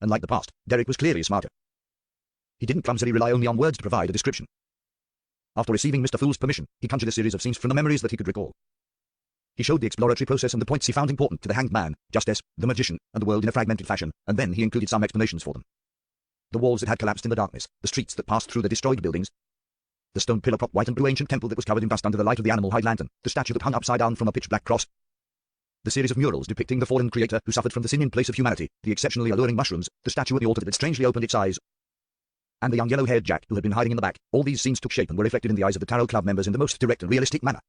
Unlike the past, Derek was clearly smarter. He didn't clumsily rely only on words to provide a description. After receiving Mr. Fool's permission, he conjured a series of scenes from the memories that he could recall. He showed the exploratory process and the points he found important to the Hanged Man, Justice, the Magician, and the world in a fragmented fashion, and then he included some explanations for them. The walls that had collapsed in the darkness, the streets that passed through the destroyed buildings, the stone pillar-propped white and blue ancient temple that was covered in dust under the light of the animal hide lantern, the statue that hung upside down from a pitch-black cross, the series of murals depicting the fallen creator who suffered from the sin in place of humanity, the exceptionally alluring mushrooms, the statue at the altar that had strangely opened its eyes, and the young yellow-haired Jack who had been hiding in the back. All these scenes took shape and were reflected in the eyes of the Tarot Club members in the most direct and realistic manner.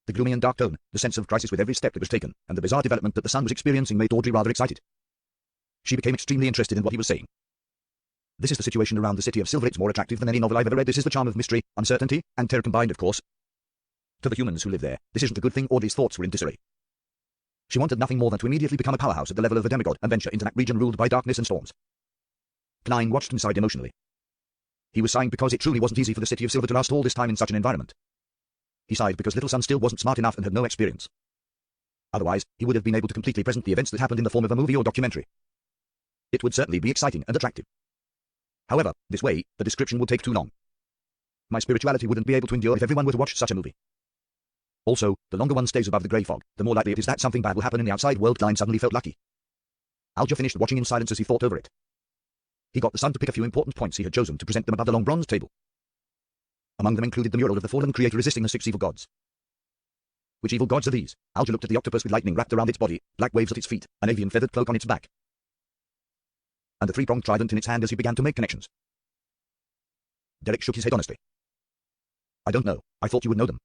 The gloomy and dark tone, the sense of crisis with every step that was taken, and the bizarre development that the son was experiencing made Audrey rather excited. She became extremely interested in what he was saying. This is the situation around the city of Silver. It's more attractive than any novel I've ever read. This is the charm of mystery, uncertainty, and terror combined, of course. To the humans who live there, this isn't a good thing. Audrey's thoughts were in disarray. She wanted nothing more than to immediately become a powerhouse at the level of a demigod and venture into that region ruled by darkness and storms. Klein watched and sighed emotionally. He was sighing because it truly wasn't easy for the city of Silver to last all this time in such an environment. He sighed because little son still wasn't smart enough and had no experience. Otherwise, he would have been able to completely present the events that happened in the form of a movie or documentary. It would certainly be exciting and attractive. However, this way, the description would take too long. My spirituality wouldn't be able to endure if everyone were to watch such a movie. Also, the longer one stays above the grey fog, the more likely it is that something bad will happen in the outside world. Klein suddenly felt lucky. Alger finished watching in silence as he thought over it. He got the son to pick a few important points he had chosen to present them above the long bronze table. Among them included the mural of the fallen creator resisting the 6 evil gods. Which evil gods are these? Alger looked at the octopus with lightning wrapped around its body, black waves at its feet, an avian feathered cloak on its back, and the 3-pronged trident in its hand as he began to make connections. Derek shook his head honestly. I don't know. I thought you would know them.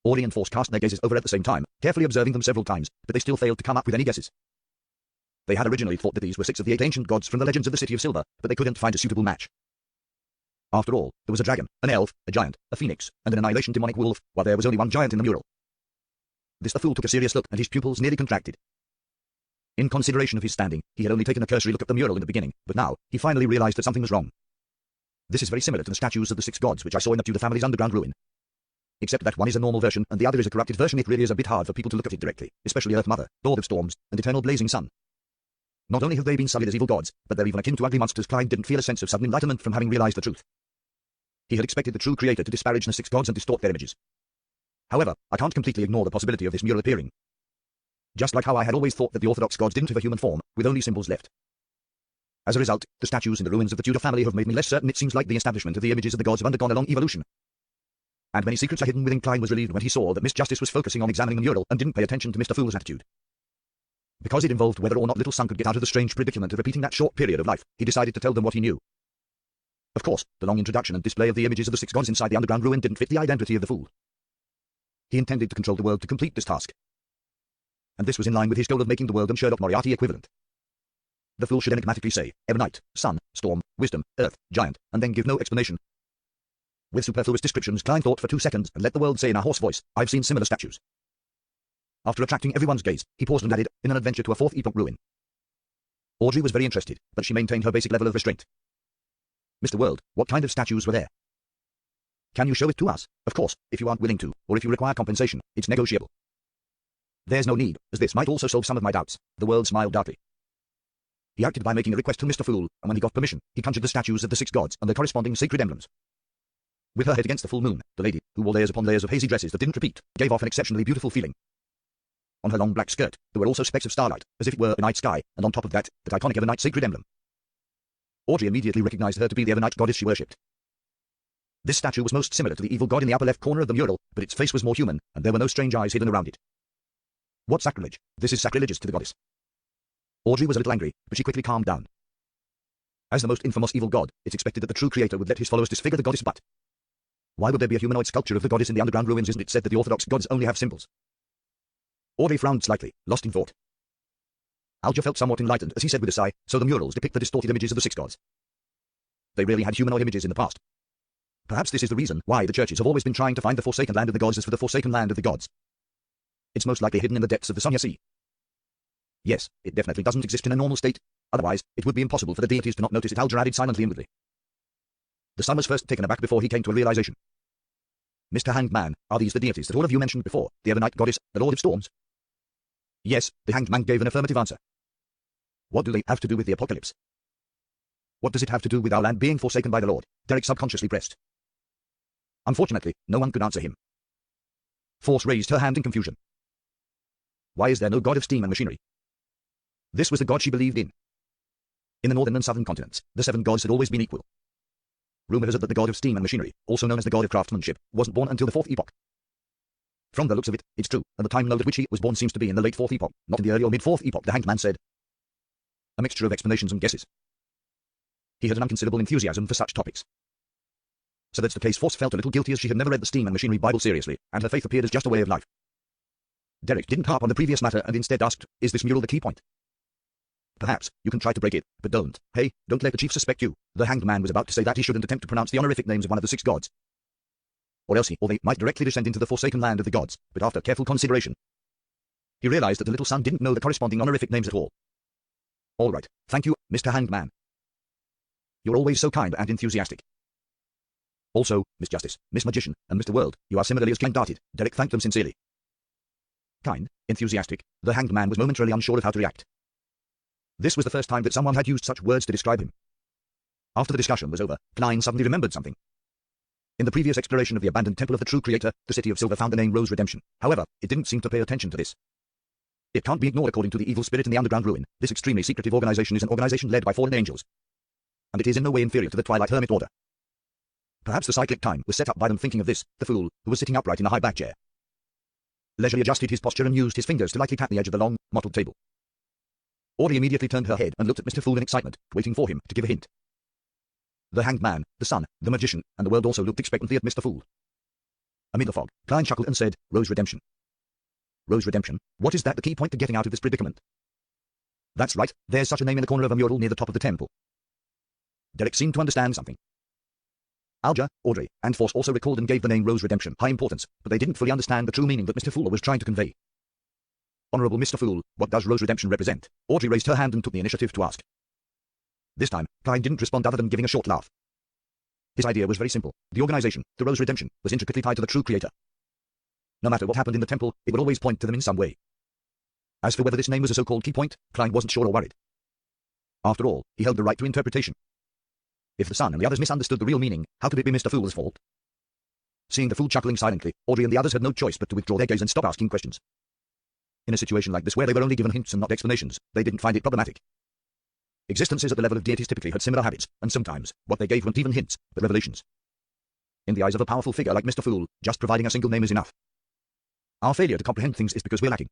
Audrey and Force cast their gazes over at the same time, carefully observing them several times, but they still failed to come up with any guesses. They had originally thought that these were 6 of the 8 ancient gods from the legends of the City of Silver, but they couldn't find a suitable match. After all, there was a dragon, an elf, a giant, a phoenix, and an annihilation demonic wolf, while there was only one giant in the mural. The fool took a serious look, and his pupils nearly contracted. In consideration of his standing, he had only taken a cursory look at the mural in the beginning, but now, he finally realized that something was wrong. This is very similar to the statues of the 6 gods which I saw in the Tudor family's underground ruin. Except that one is a normal version, and the other is a corrupted version. It really is a bit hard for people to look at it directly, especially Earth Mother, Lord of Storms, and Eternal Blazing Sun. Not only have they been sullied as evil gods, but they're even akin to ugly monsters. Klein didn't feel a sense of sudden enlightenment from having realized the truth. He had expected the true creator to disparage the 6 gods and distort their images. However, I can't completely ignore the possibility of this mural appearing. Just like how I had always thought that the Orthodox gods didn't have a human form, with only symbols left. As a result, the statues in the ruins of the Tudor family have made me less certain. It seems like the establishment of the images of the gods have undergone a long evolution. And many secrets are hidden within. Klein was relieved when he saw that Miss Justice was focusing on examining the mural and didn't pay attention to Mr. Fool's attitude. Because it involved whether or not little son could get out of the strange predicament of repeating that short period of life, he decided to tell them what he knew. Of course, the long introduction and display of the images of the 6 gods inside the underground ruin didn't fit the identity of the fool. He intended to control the world to complete this task. And this was in line with his goal of making the world and Sherlock Moriarty equivalent. The fool should enigmatically say, Ebonite, Sun, Storm, Wisdom, Earth, Giant, and then give no explanation. With superfluous descriptions, Klein thought for 2 seconds and let the world say in a hoarse voice, I've seen similar statues. After attracting everyone's gaze, he paused and added, in an adventure to a 4th epoch ruin. Audrey was very interested, but she maintained her basic level of restraint. Mr. World, what kind of statues were there? Can you show it to us? Of course, if you aren't willing to, or if you require compensation, it's negotiable. There's no need, as this might also solve some of my doubts. The World smiled darkly. He acted by making a request to Mr. Fool, and when he got permission, he conjured the statues of the 6 gods and their corresponding sacred emblems. With her head against the full moon, the lady, who wore layers upon layers of hazy dresses that didn't repeat, gave off an exceptionally beautiful feeling. On her long black skirt, there were also specks of starlight, as if it were a night sky, and on top of that, the iconic Ebonite sacred emblem. Audrey immediately recognized her to be the Ebonite goddess she worshipped. This statue was most similar to the evil god in the upper left corner of the mural, but its face was more human, and there were no strange eyes hidden around it. What sacrilege? This is sacrilegious to the goddess. Audrey was a little angry, but she quickly calmed down. As the most infamous evil god, it's expected that the true creator would let his followers disfigure the goddess, but why would there be a humanoid sculpture of the goddess in the underground ruins? Isn't it said that the Orthodox gods only have symbols? Audrey frowned slightly, lost in thought. Alger felt somewhat enlightened as he said with a sigh, so the murals depict the distorted images of the 6 gods. They really had humanoid images in the past. Perhaps this is the reason why the churches have always been trying to find the Forsaken Land of the gods as for the Forsaken Land of the gods. It's most likely hidden in the depths of the Sonya Sea. Yes, it definitely doesn't exist in a normal state, otherwise, it would be impossible for the deities to not notice it. Alger added silently inwardly. The son was first taken aback before he came to a realization. Mr. Hanged Man, are these the deities that all of you mentioned before, the Ebonite goddess, the Lord of Storms? Yes, the Hanged Man gave an affirmative answer. What do they have to do with the apocalypse? What does it have to do with our land being forsaken by the Lord? Derek subconsciously pressed. Unfortunately, no one could answer him. Force raised her hand in confusion. Why is there no god of steam and machinery? This was the god she believed in. In the northern and southern continents, the 7 gods had always been equal. Rumor has it that the god of steam and machinery, also known as the god of craftsmanship, wasn't born until the 4th epoch. From the looks of it, it's true, and the time node at which he was born seems to be in the late 4th epoch, not in the early or mid-4th epoch, the Hanged Man said. A mixture of explanations and guesses. He had an unconsiderable enthusiasm for such topics. So that's the case. Force felt a little guilty as she had never read the Steam and Machinery Bible seriously, and her faith appeared as just a way of life. Derek didn't harp on the previous matter and instead asked, is this mural the key point? Perhaps, you can try to break it, but don't. Hey, don't let the chief suspect you. The Hanged Man was about to say that he shouldn't attempt to pronounce the honorific names of one of the 6 gods. Or else he or they might directly descend into the forsaken land of the gods, but after careful consideration, he realized that the little son didn't know the corresponding honorific names at all. All right, thank you, Mr. Hanged Man. You're always so kind and enthusiastic. Also, Miss Justice, Miss Magician, and Mr. World, you are similarly as kind-hearted. Derek thanked them sincerely. Kind, enthusiastic, the Hanged Man was momentarily unsure of how to react. This was the first time that someone had used such words to describe him. After the discussion was over, Klein suddenly remembered something. In the previous exploration of the abandoned temple of the true creator, the city of Silver found the name Rose Redemption. However, it didn't seem to pay attention to this. It can't be ignored according to the evil spirit in the underground ruin. This extremely secretive organization is an organization led by fallen angels. And it is in no way inferior to the Twilight Hermit Order. Perhaps the cyclic time was set up by them thinking of this, the fool, who was sitting upright in a high back chair. Leisurely adjusted his posture and used his fingers to lightly tap the edge of the long, mottled table. Audrey immediately turned her head and looked at Mr. Fool in excitement, waiting for him to give a hint. The Hanged Man, the Sun, the Magician, and the world also looked expectantly at Mr. Fool. Amid the fog, Klein chuckled and said, Rose Redemption. Rose Redemption, what is that the key point to getting out of this predicament? That's right, there's such a name in the corner of a mural near the top of the temple. Derek seemed to understand something. Alger, Audrey, and Force also recalled and gave the name Rose Redemption high importance, but they didn't fully understand the true meaning that Mr. Fool was trying to convey. Honorable Mr. Fool, what does Rose Redemption represent? Audrey raised her hand and took the initiative to ask. This time, Klein didn't respond other than giving a short laugh. His idea was very simple. The organization, the Rose Redemption, was intricately tied to the true creator. No matter what happened in the temple, it would always point to them in some way. As for whether this name was a so-called key point, Klein wasn't sure or worried. After all, he held the right to interpretation. If the Sun and the others misunderstood the real meaning, how could it be Mr. Fool's fault? Seeing the fool chuckling silently, Audrey and the others had no choice but to withdraw their gaze and stop asking questions. In a situation like this where they were only given hints and not explanations, they didn't find it problematic. Existences at the level of deities typically had similar habits, and sometimes, what they gave weren't even hints, but revelations. In the eyes of a powerful figure like Mr. Fool, just providing a single name is enough. Our failure to comprehend things is because we're lacking.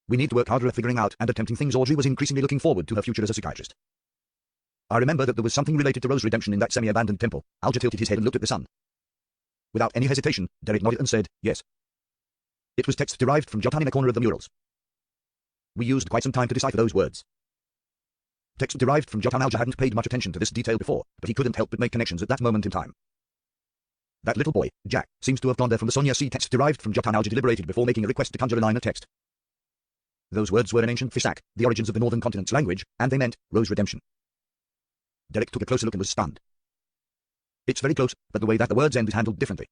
We need to work harder at figuring out and attempting things. Audrey was increasingly looking forward to her future as a psychiatrist. I remember that there was something related to Rose Redemption in that semi-abandoned temple. Alger tilted his head and looked at the sun. Without any hesitation, Derek nodded and said, yes. It was text derived from Jotun in a corner of the murals. We used quite some time to decipher those words. Text derived from Jotun. Alger hadn't paid much attention to this detail before, but he couldn't help but make connections at that moment in time. That little boy, Jack, seems to have gone there from the Sonia C. Text derived from Jotun. Alger deliberated before making a request to conjure a line of text. Those words were in ancient Fisak, the origins of the northern continent's language, and they meant Rose Redemption. Derek took a closer look and was stunned. It's very close, but the way that the words end is handled differently.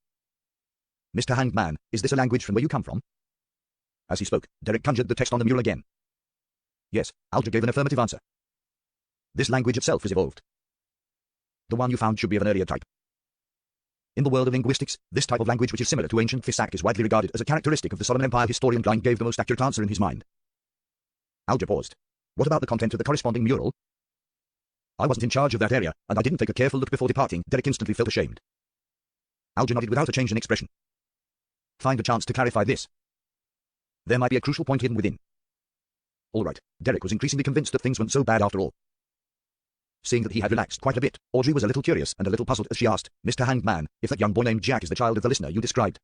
Mr. Hanged Man, is this a language from where you come from? As he spoke, Derek conjured the text on the mural again. Yes, Alger gave an affirmative answer. This language itself is evolved. The one you found should be of an earlier type. In the world of linguistics, this type of language, which is similar to ancient Fisak, is widely regarded as a characteristic of the Solomon Empire. Historian Klein gave the most accurate answer in his mind. Alger paused. What about the content of the corresponding mural? I wasn't in charge of that area, and I didn't take a careful look before departing. Derek instantly felt ashamed. Alger nodded without a change in expression. Find a chance to clarify this. There might be a crucial point hidden within. All right, Derek was increasingly convinced that things weren't so bad after all. Seeing that he had relaxed quite a bit, Audrey was a little curious and a little puzzled as she asked, Mr. Hanged Man, if that young boy named Jack is the child of the listener you described,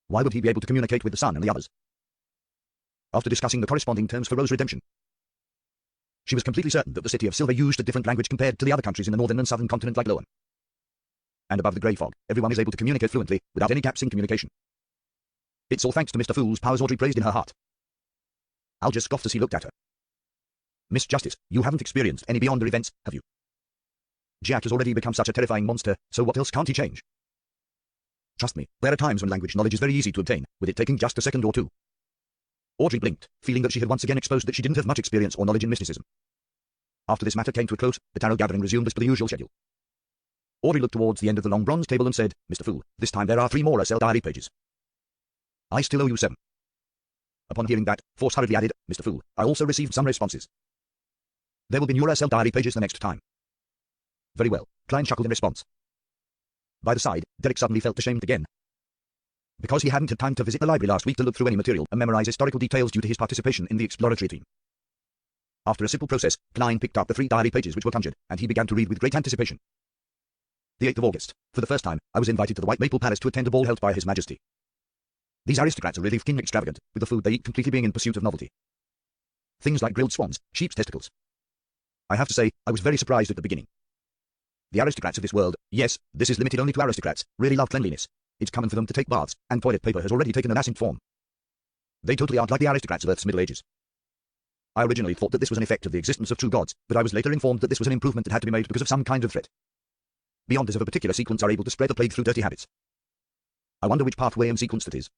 why would he be able to communicate with the Sun and the others? After discussing the corresponding terms for Rose Redemption, she was completely certain that the City of Silver used a different language compared to the other countries in the northern and southern continent like Loan. And above the grey fog, everyone is able to communicate fluently, without any gaps in communication. It's all thanks to Mr. Fool's powers, Audrey praised in her heart. Alger scoffed as he looked at her. Miss Justice, you haven't experienced any Beyonder events, have you? Jack has already become such a terrifying monster, so what else can't he change? Trust me, there are times when language knowledge is very easy to obtain, with it taking just a second or two. Audrey blinked, feeling that she had once again exposed that she didn't have much experience or knowledge in mysticism. After this matter came to a close, the tarot gathering resumed as per the usual schedule. Audrey looked towards the end of the long bronze table and said, "Mr. Fool, this time there are 3 more Ursel diary pages. I still owe you 7. Upon hearing that, Force hurriedly added, "Mr. Fool, I also received some responses. There will be new Ursel diary pages the next time." "Very well," Klein chuckled in response. By the side, Derek suddenly felt ashamed again. Because he hadn't had time to visit the library last week to look through any material and memorize historical details due to his participation in the exploratory team. After a simple process, Klein picked up the 3 diary pages which were conjured, and he began to read with great anticipation. The 8th of August. For the first time, I was invited to the White Maple Palace to attend a ball held by His Majesty. These aristocrats are really fucking extravagant, with the food they eat completely being in pursuit of novelty. Things like grilled swans, sheep's testicles. I have to say, I was very surprised at the beginning. The aristocrats of this world, yes, this is limited only to aristocrats, really love cleanliness. It's common for them to take baths, and toilet paper has already taken a nascent form. They totally aren't like the aristocrats of Earth's Middle Ages. I originally thought that this was an effect of the existence of true gods, but I was later informed that this was an improvement that had to be made because of some kind of threat. Beyonders of a particular sequence are able to spread the plague through dirty habits. I wonder which pathway and sequence that is.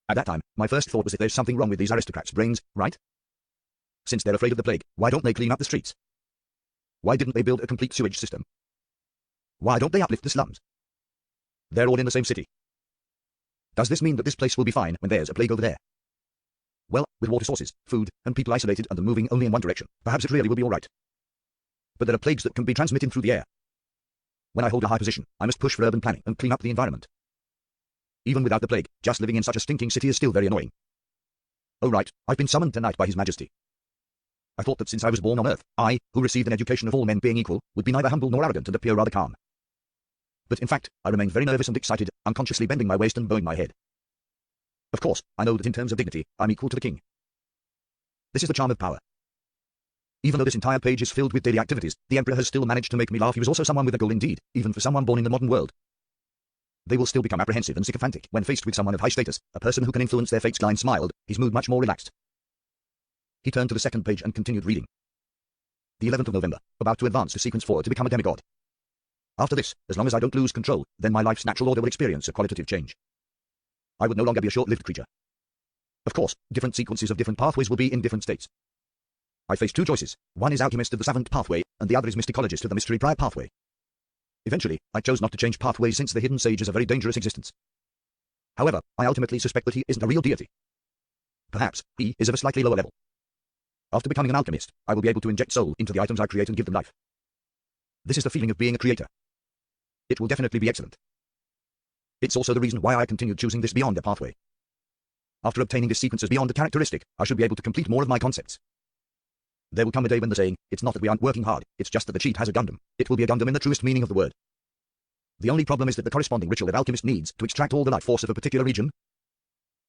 At that time, my first thought was that there's something wrong with these aristocrats' brains, right? Since they're afraid of the plague, why don't they clean up the streets? Why didn't they build a complete sewage system? Why don't they uplift the slums? They're all in the same city. Does this mean that this place will be fine when there's a plague over there? Well, with water sources, food, and people isolated and moving only in one direction, perhaps it really will be all right. But there are plagues that can be transmitted through the air. When I hold a high position, I must push for urban planning and clean up the environment. Even without the plague, just living in such a stinking city is still very annoying. Oh right, I've been summoned tonight by His Majesty. I thought that since I was born on Earth, I, who received an education of all men being equal, would be neither humble nor arrogant and appear rather calm. But in fact, I remained very nervous and excited, unconsciously bending my waist and bowing my head. Of course, I know that in terms of dignity, I'm equal to the king. This is the charm of power. Even though this entire page is filled with daily activities, the Emperor has still managed to make me laugh. He was also someone with a goal indeed, even for someone born in the modern world. They will still become apprehensive and sycophantic when faced with someone of high status, a person who can influence their fates. Klein smiled, his mood much more relaxed. He turned to the second page and continued reading. The 11th of November, about to advance to sequence 4 to become a demigod. After this, as long as I don't lose control, then my life's natural order will experience a qualitative change. I would no longer be a short-lived creature. Of course, different sequences of different pathways will be in different states. I face 2 choices. One is Alchemist of the Savant pathway, and the other is Mysticologist of the Mystery Prior pathway. Eventually, I chose not to change pathways since the Hidden Sage is a very dangerous existence. However, I ultimately suspect that he isn't a real deity. Perhaps, he is of a slightly lower level. After becoming an alchemist, I will be able to inject soul into the items I create and give them life. This is the feeling of being a creator. It will definitely be excellent. It's also the reason why I continued choosing this Beyonder pathway. After obtaining this sequence as Beyonder characteristic, I should be able to complete more of my concepts. There will come a day when the saying, "It's not that we aren't working hard, it's just that the cheat has a Gundam." It will be a Gundam in the truest meaning of the word. The only problem is that the corresponding ritual that alchemist needs to extract all the life force of a particular region.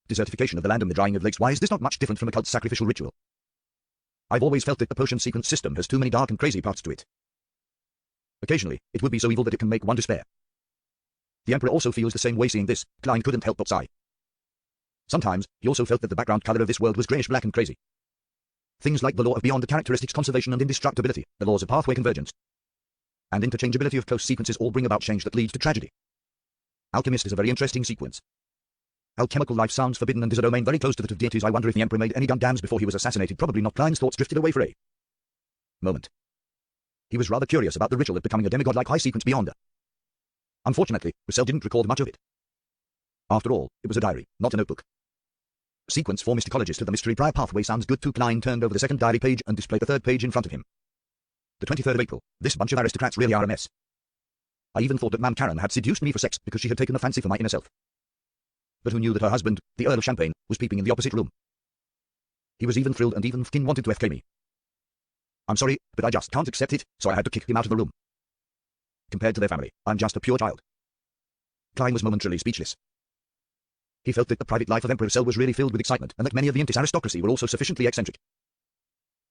Desertification of the land and the drying of lakes. Why is this not much different from a cult sacrificial ritual? I've always felt that the potion sequence system has too many dark and crazy parts to it. Occasionally, it would be so evil that it can make one despair. The Emperor also feels the same way. Seeing this, Klein couldn't help but sigh. Sometimes, he also felt that the background color of this world was greyish-black and crazy. Things like the law of Beyonder characteristics, conservation and indestructibility, the laws of pathway convergence, and interchangeability of close sequences all bring about change that leads to tragedy. Alchemist is a very interesting sequence. Alchemical life sounds forbidden and is a domain very close to that of deities. I wonder if the Emperor made any Gundams before he was assassinated. Probably not. Klein's thoughts drifted away for a moment. He was rather curious about the ritual of becoming a demigod like high sequence Beyonder. Unfortunately, Russell didn't record much of it. After all, it was a diary, not a notebook. Sequence 4 Mysticologist of the Mystery Prior pathway sounds good too. Klein turned over the second diary page and displayed the third page in front of him. The 23rd of April. This bunch of aristocrats really are a mess. I even thought that Mam Karen had seduced me for sex because she had taken a fancy for my inner self. But who knew that her husband, the Earl of Champagne, was peeping in the opposite room? He was even thrilled and even f***ing wanted to FK me. I'm sorry, but I just can't accept it, so I had to kick him out of the room. Compared to their family, I'm just a pure child. Klein was momentarily speechless. He felt that the private life of Emperor Cell was really filled with excitement, and that many of the Intis aristocracy were also sufficiently eccentric.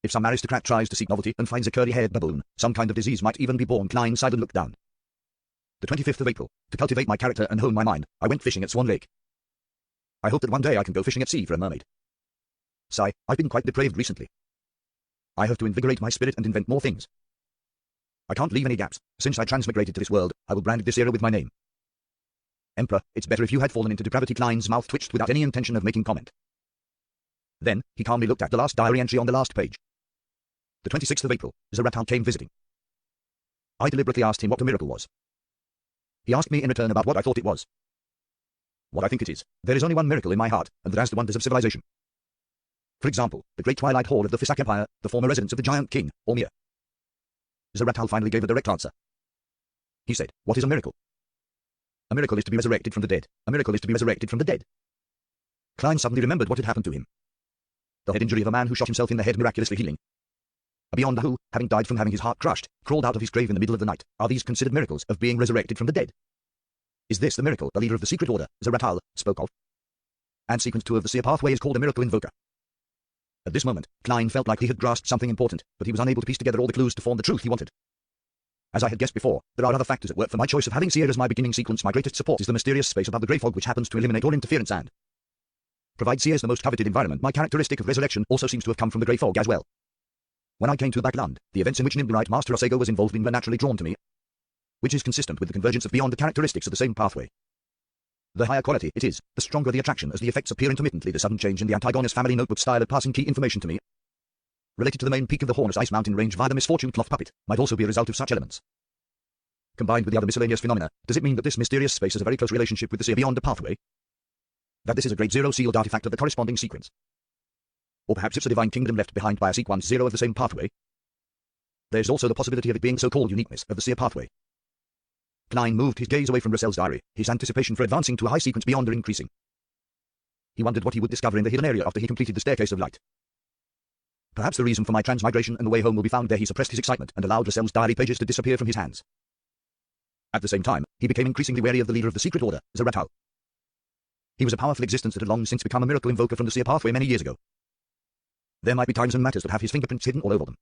If some aristocrat tries to seek novelty and finds a curly-haired baboon, some kind of disease might even be born. Klein sighed and looked down. The 25th of April. To cultivate my character and hone my mind, I went fishing at Swan Lake. I hope that one day I can go fishing at sea for a mermaid. Sigh, I've been quite depraved recently. I have to invigorate my spirit and invent more things. I can't leave any gaps. Since I transmigrated to this world, I will brand this era with my name. Emperor, it's better if you had fallen into depravity. Klein's mouth twitched without any intention of making comment. Then, he calmly looked at the last diary entry on the last page. The 26th of April, Zaratal came visiting. I deliberately asked him what the miracle was. He asked me in return about what I thought it was. What I think it is, there is only one miracle in my heart, and that is the wonders of civilization. For example, the great twilight hall of the Fisak Empire, the former residence of the giant king, Ormir. Zaratal finally gave a direct answer. He said, "What is a miracle?" "A miracle is to be resurrected from the dead. A miracle is to be resurrected from the dead." Klein suddenly remembered what had happened to him. The head injury of a man who shot himself in the head miraculously healing. A beyonder who, having died from having his heart crushed, crawled out of his grave in the middle of the night. Are these considered miracles of being resurrected from the dead? Is this the miracle the leader of the secret order, Zaratal, spoke of? And sequence 2 of the seer pathway is called a miracle invoker. At this moment, Klein felt like he had grasped something important, but he was unable to piece together all the clues to form the truth he wanted. As I had guessed before, there are other factors at work for my choice of having seer as my beginning sequence. My greatest support is the mysterious space above the grey fog which happens to eliminate all interference and provide seer as the most coveted environment. My characteristic of resurrection also seems to have come from the grey fog as well. When I came to Backland, the events in which Nimblewright Master Osego was involved in were naturally drawn to me, which is consistent with the convergence of beyond the characteristics of the same pathway. The higher quality it is, the stronger the attraction as the effects appear intermittently. The sudden change in the Antigonus family notebook style of passing key information to me, related to the main peak of the Hornus Ice Mountain range via the misfortune cloth puppet, might also be a result of such elements. Combined with the other miscellaneous phenomena, does it mean that this mysterious space has a very close relationship with the seer beyond the pathway? That this is a great zero sealed artifact of the corresponding sequence? Or perhaps it's a divine kingdom left behind by a sequence 0 of the same pathway? There's also the possibility of it being the so-called uniqueness of the seer pathway. Klein moved his gaze away from Russell's diary, his anticipation for advancing to a high sequence beyonder increasing. He wondered what he would discover in the hidden area after he completed the staircase of light. Perhaps the reason for my transmigration and the way home will be found there. He suppressed his excitement and allowed Russell's diary pages to disappear from his hands. At the same time, he became increasingly wary of the leader of the secret order, Zaratal. He was a powerful existence that had long since become a miracle invoker from the seer pathway many years ago. There might be times and matters that have his fingerprints hidden all over them.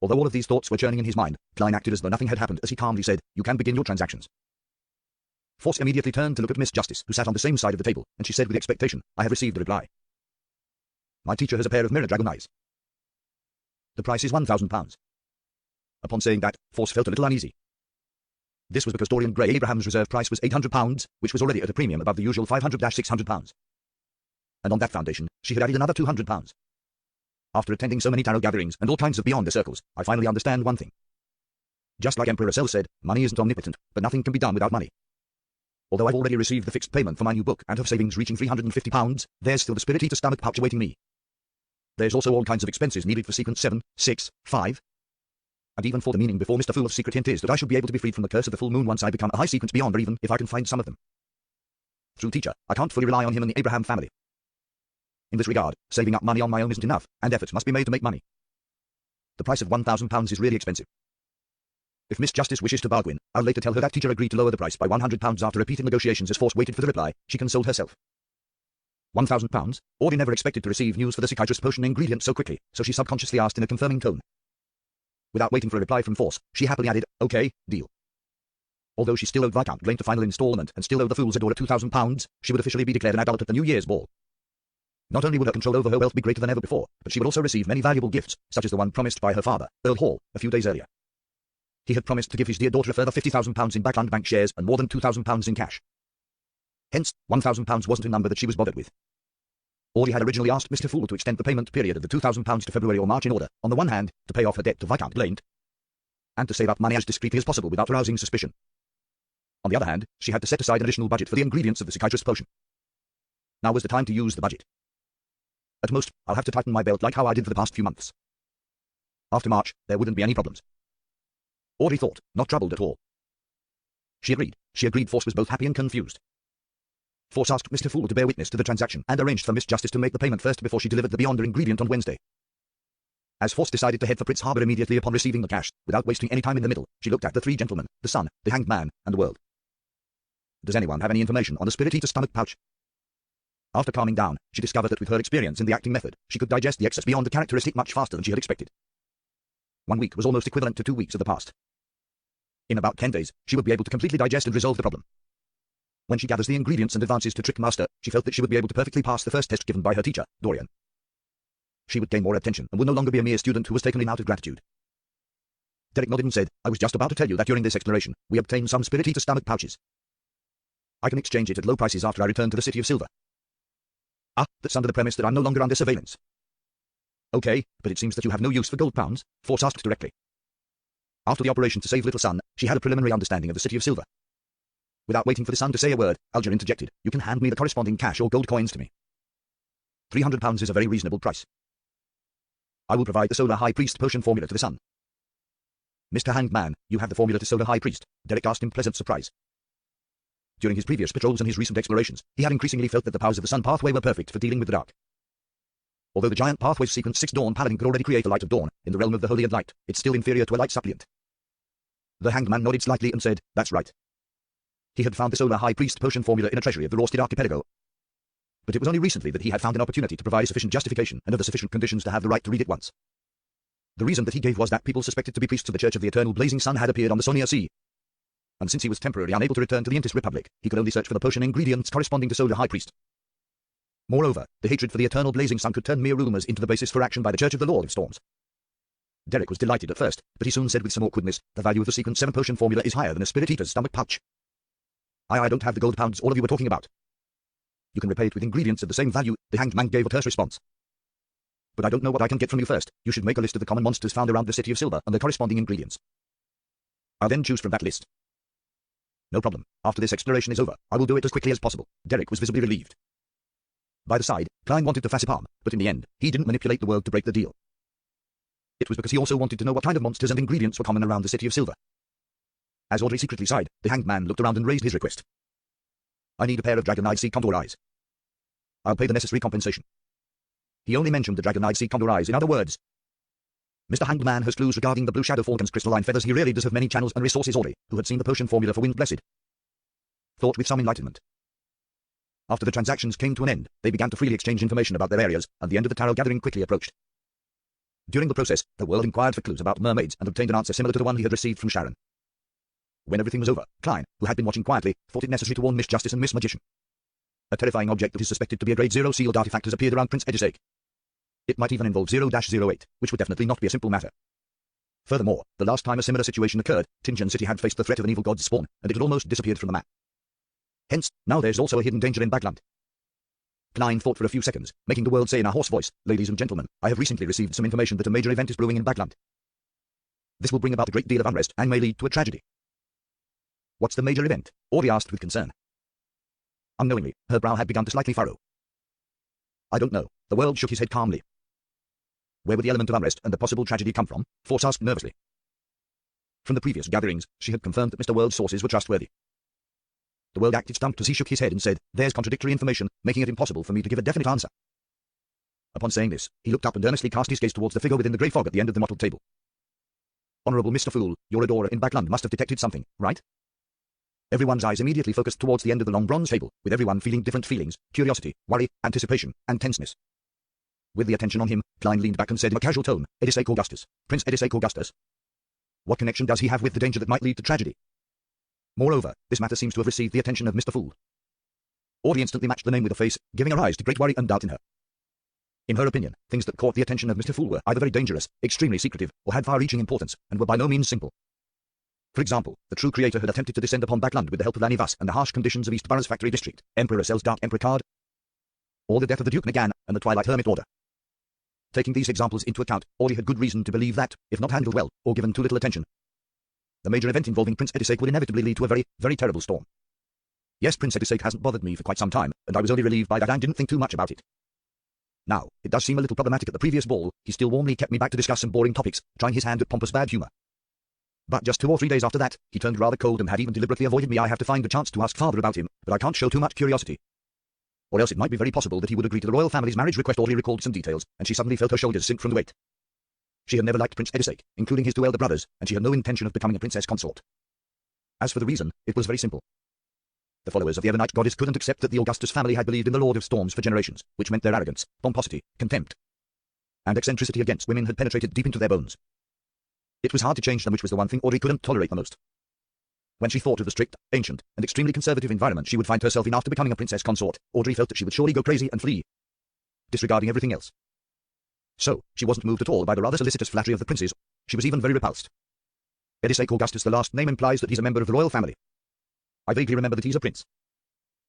Although all of these thoughts were churning in his mind, Klein acted as though nothing had happened as he calmly said, "You can begin your transactions." Force immediately turned to look at Miss Justice, who sat on the same side of the table, and she said with expectation, "I have received the reply. My teacher has a pair of mirror dragon eyes. The price is £1,000. Upon saying that, Force felt a little uneasy. This was because Dorian Gray Abraham's reserve price was £800, which was already at a premium above the usual £500-600. And on that foundation, she had added another £200. After attending so many tarot gatherings and all kinds of beyonder circles, I finally understand one thing. Just like Emperor Russell said, money isn't omnipotent, but nothing can be done without money. Although I've already received the fixed payment for my new book and have savings reaching £350, there's still the Spirit Eater stomach pouch awaiting me. There's also all kinds of expenses needed for sequence 7, 6, 5, and even for the meaning before Mr. Fool's secret hint is that I should be able to be freed from the curse of the full moon once I become a high sequence beyonder, even if I can find some of them. Through teacher, I can't fully rely on him and the Abraham family. In this regard, saving up money on my own isn't enough, and efforts must be made to make money. The price of £1,000 is really expensive. If Miss Justice wishes to bargain, I'll later tell her that teacher agreed to lower the price by £100 after repeated negotiations. As Force waited for the reply, she consoled herself. £1,000? Audie never expected to receive news for the psychiatrist potion ingredient so quickly, so she subconsciously asked in a confirming tone. Without waiting for a reply from Force, she happily added, "Okay, deal." Although she still owed Viscount Blaine the final installment and still owed the Fool's Adora £2,000, she would officially be declared an adult at the New Year's ball. Not only would her control over her wealth be greater than ever before, but she would also receive many valuable gifts, such as the one promised by her father, Earl Hall, a few days earlier. He had promised to give his dear daughter a further £50,000 in Backland Bank shares and more than £2,000 in cash. Hence, £1,000 wasn't a number that she was bothered with. Audie had originally asked Mr. Fool to extend the payment period of the £2,000 to February or March in order, on the one hand, to pay off her debt to Viscount Blaine, and to save up money as discreetly as possible without arousing suspicion. On the other hand, she had to set aside an additional budget for the ingredients of the psychiatrist's potion. Now was the time to use the budget. At most, I'll have to tighten my belt like how I did for the past few months. After March, there wouldn't be any problems. Audrey thought, not troubled at all. She agreed. Force was both happy and confused. Force asked Mr. Fool to bear witness to the transaction and arranged for Miss Justice to make the payment first before she delivered the beyonder ingredient on Wednesday. As Force decided to head for Prince Harbour immediately upon receiving the cash, without wasting any time in the middle, she looked at the three gentlemen, the sun, the hanged man, and the world. Does anyone have any information on the Spirit Eater stomach pouch? After calming down, she discovered that with her experience in the acting method, she could digest the excess beyond the characteristic much faster than she had expected. 1 week was almost equivalent to 2 weeks of the past. In about 10 days, she would be able to completely digest and resolve the problem. When she gathers the ingredients and advances to Trick Master, she felt that she would be able to perfectly pass the first test given by her teacher, Dorian. She would gain more attention and would no longer be a mere student who was taken in out of gratitude. Derek nodded and said, "I was just about to tell you that during this exploration, we obtained some Spirit Eater stomach pouches. I can exchange it at low prices after I return to the City of Silver." That's under the premise that I'm no longer under surveillance. Okay, but it seems that you have no use for gold pounds, Force asked directly. After the operation to save Little Sun, she had a preliminary understanding of the City of Silver. Without waiting for the Sun to say a word, Alger interjected, you can hand me the corresponding cash or gold coins to me. £300 is a very reasonable price. I will provide the Solar High Priest potion formula to the Sun. Mr. Hanged Man, you have the formula to Solar High Priest, Derek asked in pleasant surprise. During his previous patrols and his recent explorations, he had increasingly felt that the powers of the Sun pathway were perfect for dealing with the dark. Although the giant pathways sequence 6 Dawn Paladin could already create a light of dawn in the realm of the holy and light, it's still inferior to a light suppliant. The Hanged Man nodded slightly and said, that's right. He had found the Solar High Priest potion formula in a treasury of the Rorsted Archipelago. But it was only recently that he had found an opportunity to provide sufficient justification and other sufficient conditions to have the right to read it once. The reason that he gave was that people suspected to be priests of the Church of the Eternal Blazing Sun had appeared on the Sonia Sea. And since he was temporarily unable to return to the Intis Republic, he could only search for the potion ingredients corresponding to Solar High Priest. Moreover, the hatred for the Eternal Blazing Sun could turn mere rumors into the basis for action by the Church of the Lord of Storms. Derek was delighted at first, but he soon said with some awkwardness, the value of the Sequence 7 potion formula is higher than a Spirit Eater's stomach pouch. I don't have the gold pounds all of you were talking about. You can repay it with ingredients of the same value, the Hanged Man gave a terse response. But I don't know what I can get from you first. You should make a list of the common monsters found around the City of Silver and their corresponding ingredients. I'll then choose from that list. No problem. After this exploration is over, I will do it as quickly as possible. Derek was visibly relieved. By the side, Klein wanted to face palm, but in the end, he didn't manipulate the world to break the deal. It was because he also wanted to know what kind of monsters and ingredients were common around the City of Silver. As Audrey secretly sighed, the Hanged Man looked around and raised his request. I need a pair of Dragon-eyed sea condor eyes. I'll pay the necessary compensation. He only mentioned the Dragon-eyed sea condor eyes in other words. Mr. Hanged Man has clues regarding the Blue Shadow Falcon's crystalline feathers. He really does have many channels and resources. Audrey, who had seen the potion formula for Wind Blessed, thought with some enlightenment. After the transactions came to an end, they began to freely exchange information about their areas, and the end of the tarot gathering quickly approached. During the process, the world inquired for clues about mermaids and obtained an answer similar to the one he had received from Sharon. When everything was over, Klein, who had been watching quietly, thought it necessary to warn Miss Justice and Miss Magician. A terrifying object that is suspected to be a Grade 0 sealed artifact has appeared around Prince Edisake. It might even involve 0-08, which would definitely not be a simple matter. Furthermore, the last time a similar situation occurred, Tinjan City had faced the threat of an evil god's spawn, and it had almost disappeared from the map. Hence, now there's also a hidden danger in Bagland. Klein thought for a few seconds, making the world say in a hoarse voice, ladies and gentlemen, I have recently received some information that a major event is brewing in Bagland. This will bring about a great deal of unrest and may lead to a tragedy. What's the major event? Audrey asked with concern. Unknowingly, her brow had begun to slightly furrow. I don't know. The world shook his head calmly. Where would the element of unrest and the possible tragedy come from? Force asked nervously. From the previous gatherings, she had confirmed that Mr. World's sources were trustworthy. The world acted stumped as he shook his head and said, there's contradictory information, making it impossible for me to give a definite answer. Upon saying this, he looked up and earnestly cast his gaze towards the figure within the grey fog at the end of the mottled table. Honourable Mr. Fool, your adorer in Bagland must have detected something, right? Everyone's eyes immediately focused towards the end of the long bronze table, with everyone feeling different feelings, curiosity, worry, anticipation, and tenseness. With the attention on him, Klein leaned back and said in a casual tone, Edisake Augustus, Prince Edisake Augustus. What connection does he have with the danger that might lead to tragedy? Moreover, this matter seems to have received the attention of Mr. Fool. Audrey instantly matched the name with a face, giving a rise to great worry and doubt in her. In her opinion, things that caught the attention of Mr. Fool were either very dangerous, extremely secretive, or had far-reaching importance, and were by no means simple. For example, the true creator had attempted to descend upon Bagland with the help of Lanny Vass and the harsh conditions of East Borough's factory district, Emperor Ursel's Dark Emperor card, or the death of the Duke Nagan and the Twilight Hermit Order. Taking these examples into account, Audrey had good reason to believe that, if not handled well, or given too little attention, the major event involving Prince Edisake would inevitably lead to a very, very terrible storm. Yes, Prince Edisake hasn't bothered me for quite some time, and I was only relieved by that and didn't think too much about it. Now, it does seem a little problematic at the previous ball, he still warmly kept me back to discuss some boring topics, trying his hand at pompous bad humour. But just 2 or 3 days after that, he turned rather cold and had even deliberately avoided me. I have to find a chance to ask father about him, but I can't show too much curiosity. Or else it might be very possible that he would agree to the royal family's marriage request. Audrey recalled some details, and she suddenly felt her shoulders sink from the weight. She had never liked Prince Edisake, including his 2 elder brothers, and she had no intention of becoming a princess consort. As for the reason, it was very simple. The followers of the Evernite goddess couldn't accept that the Augustus family had believed in the Lord of Storms for generations, which meant their arrogance, pomposity, contempt, and eccentricity against women had penetrated deep into their bones. It was hard to change them, which was the one thing Audrey couldn't tolerate the most. When she thought of the strict, ancient, and extremely conservative environment she would find herself in after becoming a princess consort, Audrey felt that she would surely go crazy and flee, disregarding everything else. So, she wasn't moved at all by the rather solicitous flattery of the princes. She was even very repulsed. Edisake Augustus, the last name implies that he's a member of the royal family. I vaguely remember that he's a prince.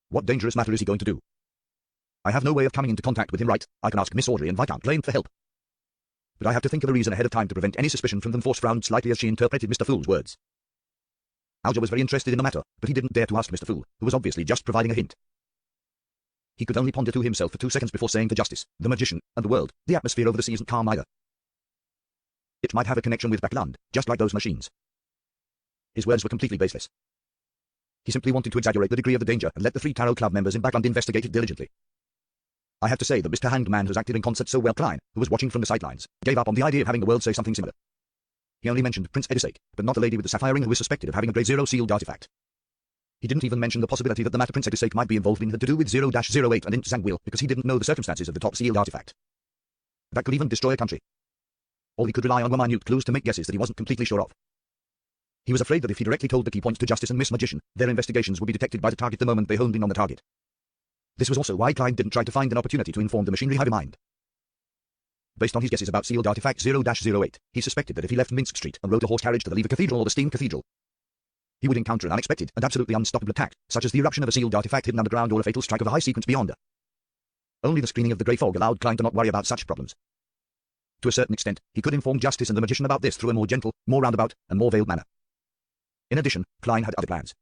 What dangerous matter is he going to do? I have no way of coming into contact with him. Right, I can ask Miss Audrey and Viscount Lane for help. But I have to think of a reason ahead of time to prevent any suspicion from them. Force frowned slightly as she interpreted Mr. Fool's words. Alger was very interested in the matter, but he didn't dare to ask Mr. Fool, who was obviously just providing a hint. He could only ponder to himself for 2 seconds before saying to Justice, the magician, and the world, the atmosphere over the sea isn't calm either. It might have a connection with Backland, just like those machines. His words were completely baseless. He simply wanted to exaggerate the degree of the danger and let the 3 Tarot Club members in Backland investigate it diligently. I have to say that Mr. Hanged Man has acted in concert so well. Klein, who was watching from the sidelines, gave up on the idea of having the world say something similar. He only mentioned Prince Edisake, but not the lady with the sapphire ring who was suspected of having a Grade 0 sealed artifact. He didn't even mention the possibility that the matter Prince Edisake might be involved in had to do with 0-08 and Int Zangwill because he didn't know the circumstances of the top sealed artifact. That could even destroy a country. All he could rely on were minute clues to make guesses that he wasn't completely sure of. He was afraid that if he directly told the key points to Justice and Miss Magician, their investigations would be detected by the target the moment they honed in on the target. This was also why Klein didn't try to find an opportunity to inform the machinery hive mind. Based on his guesses about sealed artifact 0-08, he suspected that if he left Minsk Street and rode a horse carriage to the Lever Cathedral or the Steam Cathedral, he would encounter an unexpected and absolutely unstoppable attack, such as the eruption of a sealed artifact hidden underground or a fatal strike of a high sequence beyond. Only the screening of the grey fog allowed Klein to not worry about such problems. To a certain extent, he could inform Justice and the Magician about this through a more gentle, more roundabout, and more veiled manner. In addition, Klein had other plans.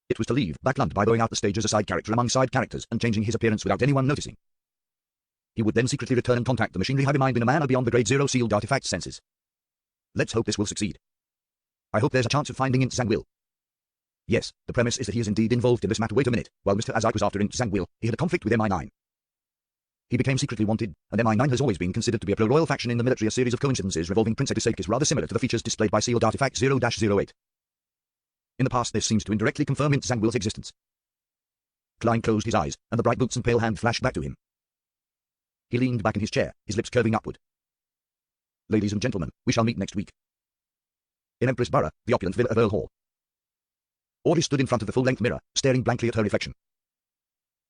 It was to leave Backland by going out the stage as a side character among side characters and changing his appearance without anyone noticing. He would then secretly return and contact the machinery hive mind in a manner beyond the Grade 0 sealed artifact senses. Let's hope this will succeed. I hope there's a chance of finding Int Zangwill. Yes, the premise is that he is indeed involved in this matter. Wait a minute, while Mr. Azak was after Int Zangwill, he had a conflict with MI9. He became secretly wanted, and MI9 has always been considered to be a pro-royal faction in the military. A series of coincidences revolving Prince Edisake is rather similar to the features displayed by sealed artifact 0-08. In the past, this seems to indirectly confirm Int Zangwill's existence. Klein closed his eyes, and the bright boots and pale hand flashed back to him. He leaned back in his chair, his lips curving upward. Ladies and gentlemen, we shall meet next week. In Empress Borough, the opulent villa of Earl Hall. Audrey stood in front of the full-length mirror, staring blankly at her reflection.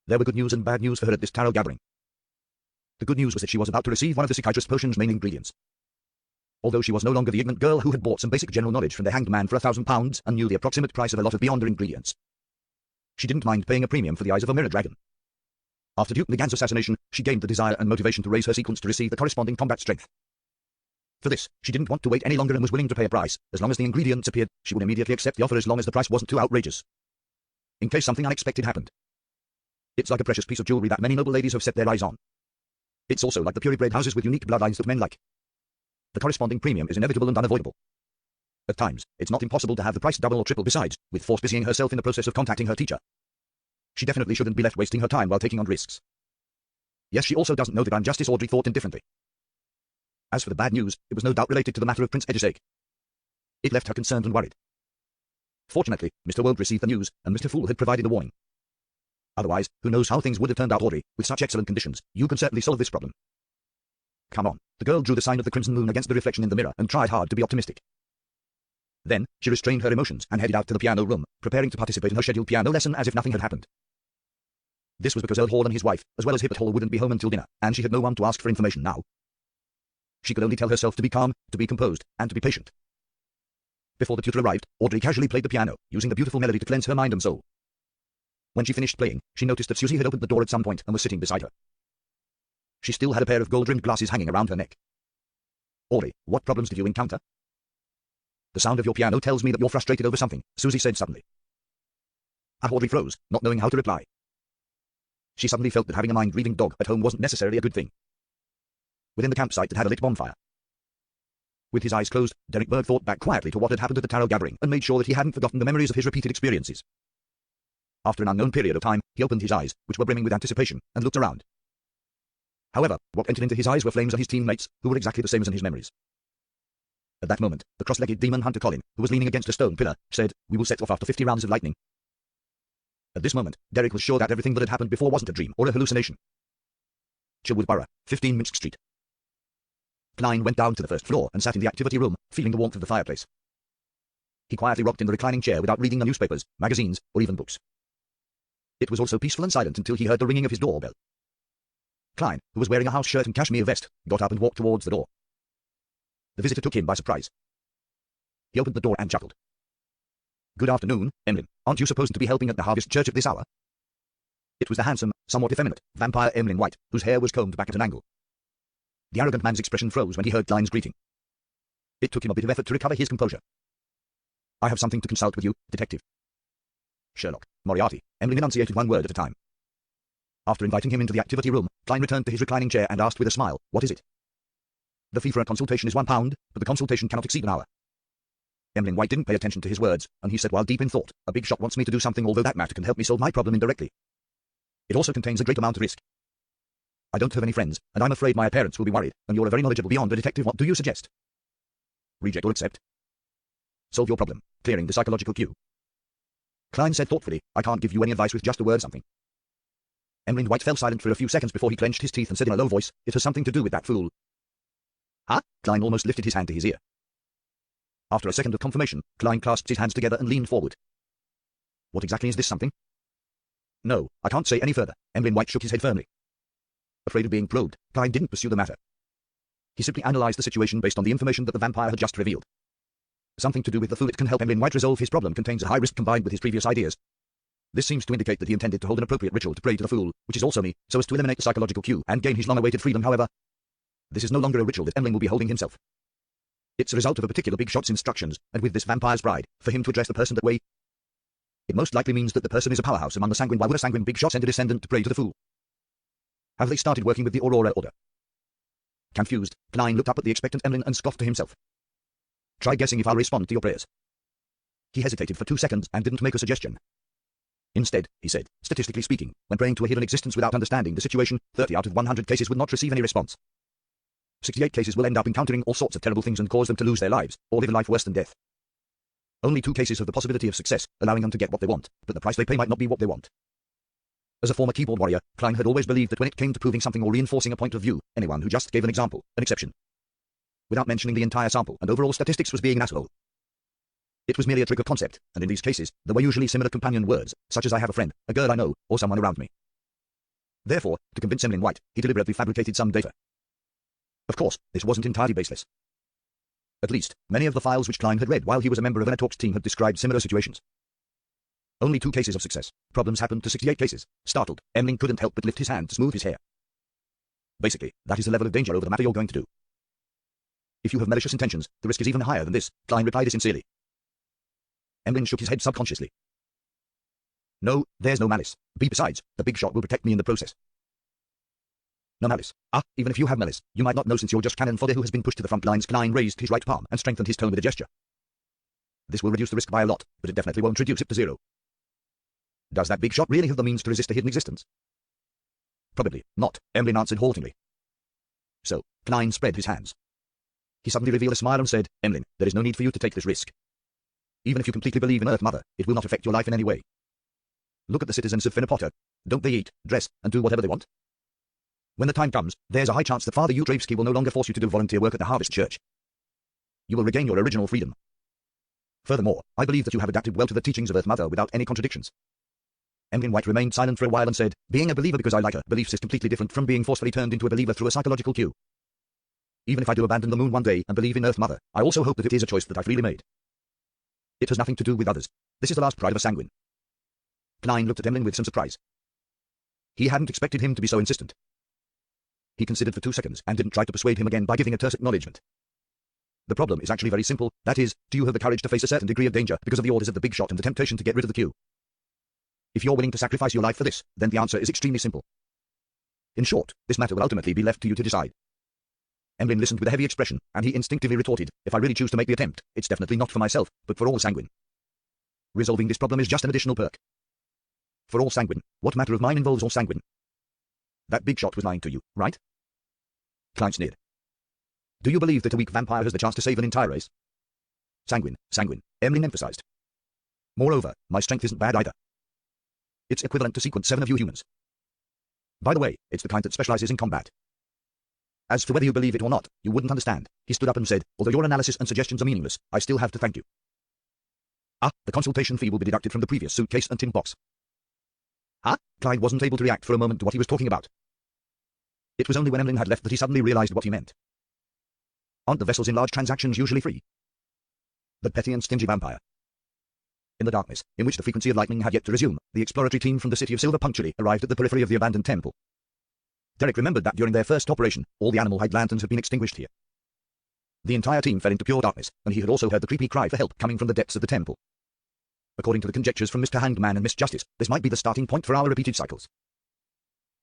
There were good news and bad news for her at this tarot gathering. The good news was that she was about to receive one of the psychiatrist potion's main ingredients. Although she was no longer the ignorant girl who had bought some basic general knowledge from the Hanged Man for £1,000 and knew the approximate price of a lot of beyonder ingredients, she didn't mind paying a premium for the eyes of a mirror dragon. After Duke Nagant's assassination, she gained the desire and motivation to raise her sequence to receive the corresponding combat strength. For this, she didn't want to wait any longer and was willing to pay a price. As long as the ingredients appeared, she would immediately accept the offer as long as the price wasn't too outrageous. In case something unexpected happened. It's like a precious piece of jewelry that many noble ladies have set their eyes on. It's also like the purebred houses with unique bloodlines that men like. The corresponding premium is inevitable and unavoidable. At times, it's not impossible to have the price double or triple. Besides, with Force busying herself in the process of contacting her teacher, she definitely shouldn't be left wasting her time while taking on risks. Yes, she also doesn't know that I'm Justice. Audrey thought indifferently. As for the bad news, it was no doubt related to the matter of Prince Edisake. It left her concerned and worried. Fortunately, Mr. World received the news, and Mr. Fool had provided a warning. Otherwise, who knows how things would have turned out. Audrey, with such excellent conditions, you can certainly solve this problem. Come on. The girl drew the sign of the crimson moon against the reflection in the mirror and tried hard to be optimistic. Then, she restrained her emotions and headed out to the piano room, preparing to participate in her scheduled piano lesson as if nothing had happened. This was because Earl Hall and his wife, as well as Hibbert Hall, wouldn't be home until dinner, and she had no one to ask for information now. She could only tell herself to be calm, to be composed, and to be patient. Before the tutor arrived, Audrey casually played the piano, using the beautiful melody to cleanse her mind and soul. When she finished playing, she noticed that Susie had opened the door at some point and was sitting beside her. She still had a pair of gold-rimmed glasses hanging around her neck. Audrey, what problems did you encounter? The sound of your piano tells me that you're frustrated over something, Susie said suddenly. Audrey froze, not knowing how to reply. She suddenly felt that having a mind-reading dog at home wasn't necessarily a good thing. Within the campsite that had a lit bonfire. With his eyes closed, Derek Berg thought back quietly to what had happened at the tarot gathering and made sure that he hadn't forgotten the memories of his repeated experiences. After an unknown period of time, he opened his eyes, which were brimming with anticipation, and looked around. However, what entered into his eyes were Flames and his teammates, who were exactly the same as in his memories. At that moment, the cross-legged demon hunter Colin, who was leaning against a stone pillar, said, "We will set off after 50 rounds of lightning." At this moment, Derek was sure that everything that had happened before wasn't a dream or a hallucination. Chilwood Borough, 15 Minsk Street. Klein went down to the first floor and sat in the activity room, feeling the warmth of the fireplace. He quietly rocked in the reclining chair without reading the newspapers, magazines, or even books. It was also peaceful and silent until he heard the ringing of his doorbell. Klein, who was wearing a house shirt and cashmere vest, got up and walked towards the door. The visitor took him by surprise. He opened the door and chuckled. "Good afternoon, Emlyn. Aren't you supposed to be helping at the Harvest Church at this hour?" It was the handsome, somewhat effeminate, vampire Emlyn White, whose hair was combed back at an angle. The arrogant man's expression froze when he heard Klein's greeting. It took him a bit of effort to recover his composure. "I have something to consult with you, detective." "Sherlock, Moriarty," Emlyn enunciated one word at a time. After inviting him into the activity room, Klein returned to his reclining chair and asked with a smile, "What is it?" "The fee for a consultation is £1, but the consultation cannot exceed an hour." Emlyn White didn't pay attention to his words, and he said while deep in thought, "A big shot wants me to do something, although that matter can help me solve my problem indirectly. It also contains a great amount of risk. I don't have any friends, and I'm afraid my parents will be worried, and you're a very knowledgeable beyond a detective. What do you suggest?" "Reject or accept?" "Solve your problem, clearing the psychological cue." Klein said thoughtfully, "I can't give you any advice with just a word something." Emlyn White fell silent for a few seconds before he clenched his teeth and said in a low voice, "It has something to do with that fool." "Huh?" Klein almost lifted his hand to his ear. After a second of confirmation, Klein clasped his hands together and leaned forward. "What exactly is this something?" "No, I can't say any further." Emlyn White shook his head firmly. Afraid of being probed, Klein didn't pursue the matter. He simply analyzed the situation based on the information that the vampire had just revealed. Something to do with the fool. It can help Emlyn White resolve his problem contains a high risk combined with his previous ideas. This seems to indicate that he intended to hold an appropriate ritual to pray to the fool, which is also me, so as to eliminate the psychological cue and gain his long-awaited freedom. However, this is no longer a ritual that Emlyn will be holding himself. It's a result of a particular big shot's instructions, and with this vampire's bride, for him to address the person that way, it most likely means that the person is a powerhouse among the sanguine. Why would a sanguine big shot send a descendant to pray to the fool? Have they started working with the Aurora Order? Confused, Klein looked up at the expectant Emlyn and scoffed to himself. Try guessing if I'll respond to your prayers. He hesitated for 2 seconds and didn't make a suggestion. Instead, he said, statistically speaking, when praying to a hidden existence without understanding the situation, 30 out of 100 cases would not receive any response. 68 cases will end up encountering all sorts of terrible things and cause them to lose their lives, or live a life worse than death. Only 2 cases have the possibility of success, allowing them to get what they want, but the price they pay might not be what they want. As a former keyboard warrior, Klein had always believed that when it came to proving something or reinforcing a point of view, anyone who just gave an example, an exception, without mentioning the entire sample and overall statistics, was being an asshole. It was merely a trick of concept, and in these cases, there were usually similar companion words, such as "I have a friend," "a girl I know," or "someone around me." Therefore, to convince Emlyn White, he deliberately fabricated some data. Of course, this wasn't entirely baseless. At least, many of the files which Klein had read while he was a member of Anatork's team had described similar situations. Only 2 cases of success. Problems happened to 68 cases. Startled, Emlyn couldn't help but lift his hand to smooth his hair. Basically, that is the level of danger over the matter you're going to do. If you have malicious intentions, the risk is even higher than this, Klein replied sincerely. Emlyn shook his head subconsciously. "No, there's no malice. Besides, the big shot will protect me in the process." "No malice. Even if you have malice, you might not know since you're just cannon fodder who has been pushed to the front lines." Klein raised his right palm and strengthened his tone with a gesture. "This will reduce the risk by a lot, but it definitely won't reduce it to 0. Does that big shot really have the means to resist a hidden existence?" "Probably not," Emlyn answered haltingly. So, Klein spread his hands. He suddenly revealed a smile and said, "Emlyn, there is no need for you to take this risk. Even if you completely believe in Earth Mother, it will not affect your life in any way. Look at the citizens of Finnepotter. Don't they eat, dress, and do whatever they want? When the time comes, there's a high chance that Father Utravsky will no longer force you to do volunteer work at the Harvest Church. You will regain your original freedom. Furthermore, I believe that you have adapted well to the teachings of Earth Mother without any contradictions." Emlyn White remained silent for a while and said, "Being a believer because I like her beliefs is completely different from being forcefully turned into a believer through a psychological cue. Even if I do abandon the moon one day and believe in Earth Mother, I also hope that it is a choice that I freely made. It has nothing to do with others. This is the last pride of a sanguine." Klein looked at Emlyn with some surprise. He hadn't expected him to be so insistent. He considered for 2 seconds and didn't try to persuade him again by giving a terse acknowledgement. "The problem is actually very simple. That is, do you have the courage to face a certain degree of danger because of the orders of the big shot and the temptation to get rid of the cue? If you're willing to sacrifice your life for this, then the answer is extremely simple. In short, this matter will ultimately be left to you to decide." Emlyn listened with a heavy expression, and he instinctively retorted, "If I really choose to make the attempt, it's definitely not for myself, but for all sanguine. Resolving this problem is just an additional perk. For all sanguine, what matter of mine involves all sanguine. That big shot was lying to you, right?" Klein sneered. "Do you believe that a weak vampire has the chance to save an entire race?" Sanguine, Emlyn emphasized. "Moreover, my strength isn't bad either. It's equivalent to sequence 7 of you humans. By the way, it's the kind that specializes in combat. As for whether you believe it or not, you wouldn't understand." He stood up and said, "Although your analysis and suggestions are meaningless, I still have to thank you. The consultation fee will be deducted from the previous suitcase and tin box." Klein wasn't able to react for a moment to what he was talking about. It was only when Emlyn had left that he suddenly realized what he meant. Aren't the vessels in large transactions usually free? The petty and stingy vampire. In the darkness, in which the frequency of lightning had yet to resume, the exploratory team from the City of Silver punctually arrived at the periphery of the abandoned temple. Derek remembered that during their first operation, all the animal hide lanterns had been extinguished here. The entire team fell into pure darkness, and he had also heard the creepy cry for help coming from the depths of the temple. According to the conjectures from Mr. Hangman and Miss Justice, this might be the starting point for our repeated cycles.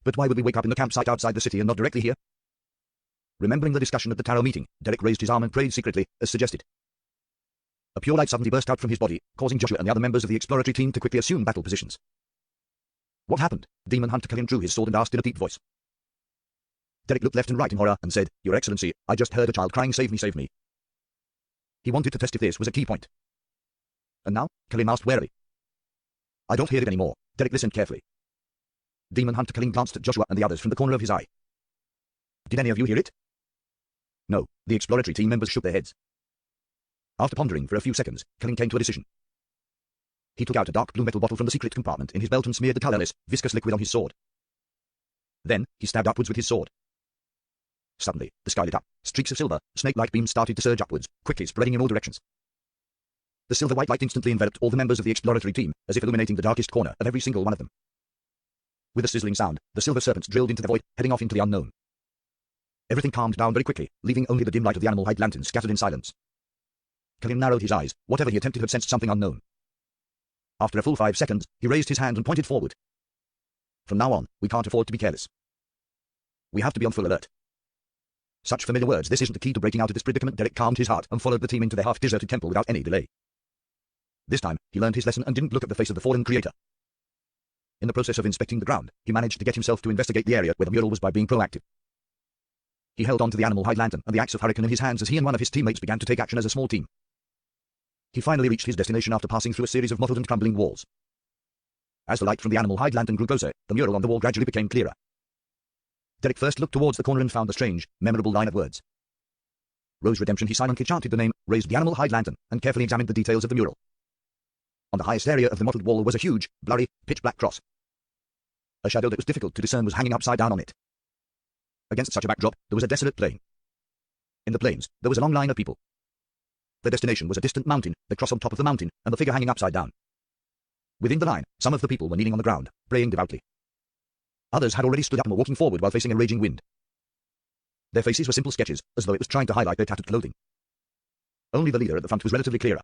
But why would we wake up in the campsite outside the city and not directly here? Remembering the discussion at the Tarot meeting, Derek raised his arm and prayed secretly, as suggested. A pure light suddenly burst out from his body, causing Joshua and the other members of the exploratory team to quickly assume battle positions. What happened? Demon Hunter Kalian drew his sword and asked in a deep voice. Derek looked left and right in horror and said, "Your Excellency, I just heard a child crying, 'Save me, save me.'" He wanted to test if this was a key point. "And now?" Kalian asked warily. "I don't hear it anymore." Derek listened carefully. Demon Hunter Kalian glanced at Joshua and the others from the corner of his eye. "Did any of you hear it?" No, the exploratory team members shook their heads. After pondering for a few seconds, Kalian came to a decision. He took out a dark blue metal bottle from the secret compartment in his belt and smeared the colorless, viscous liquid on his sword. Then, he stabbed upwards with his sword. Suddenly, the sky lit up. Streaks of silver, snake-like beams started to surge upwards, quickly spreading in all directions. The silver-white light instantly enveloped all the members of the exploratory team, as if illuminating the darkest corner of every single one of them. With a sizzling sound, the silver serpents drilled into the void, heading off into the unknown. Everything calmed down very quickly, leaving only the dim light of the animal hide lanterns scattered in silence. Kalian narrowed his eyes. Whatever he attempted had sensed something unknown. After a full 5 seconds, he raised his hand and pointed forward. "From now on, we can't afford to be careless. We have to be on full alert." Such familiar words, "This isn't the key to breaking out of this predicament." Derek calmed his heart and followed the team into their half-deserted temple without any delay. This time, he learned his lesson and didn't look at the face of the fallen creator. In the process of inspecting the ground, he managed to get himself to investigate the area where the mural was by being proactive. He held on to the animal hide lantern and the axe of Hurricane in his hands as he and one of his teammates began to take action as a small team. He finally reached his destination after passing through a series of mottled and crumbling walls. As the light from the animal hide lantern grew closer, the mural on the wall gradually became clearer. Derek first looked towards the corner and found the strange, memorable line of words. Rose Redemption. He silently chanted the name, raised the animal hide lantern, and carefully examined the details of the mural. On the highest area of the mottled wall was a huge, blurry, pitch-black cross. A shadow that was difficult to discern was hanging upside down on it. Against such a backdrop, there was a desolate plain. In the plains, there was a long line of people. Their destination was a distant mountain, the cross on top of the mountain, and the figure hanging upside down. Within the line, some of the people were kneeling on the ground, praying devoutly. Others had already stood up and were walking forward while facing a raging wind. Their faces were simple sketches, as though it was trying to highlight their tattered clothing. Only the leader at the front was relatively clearer.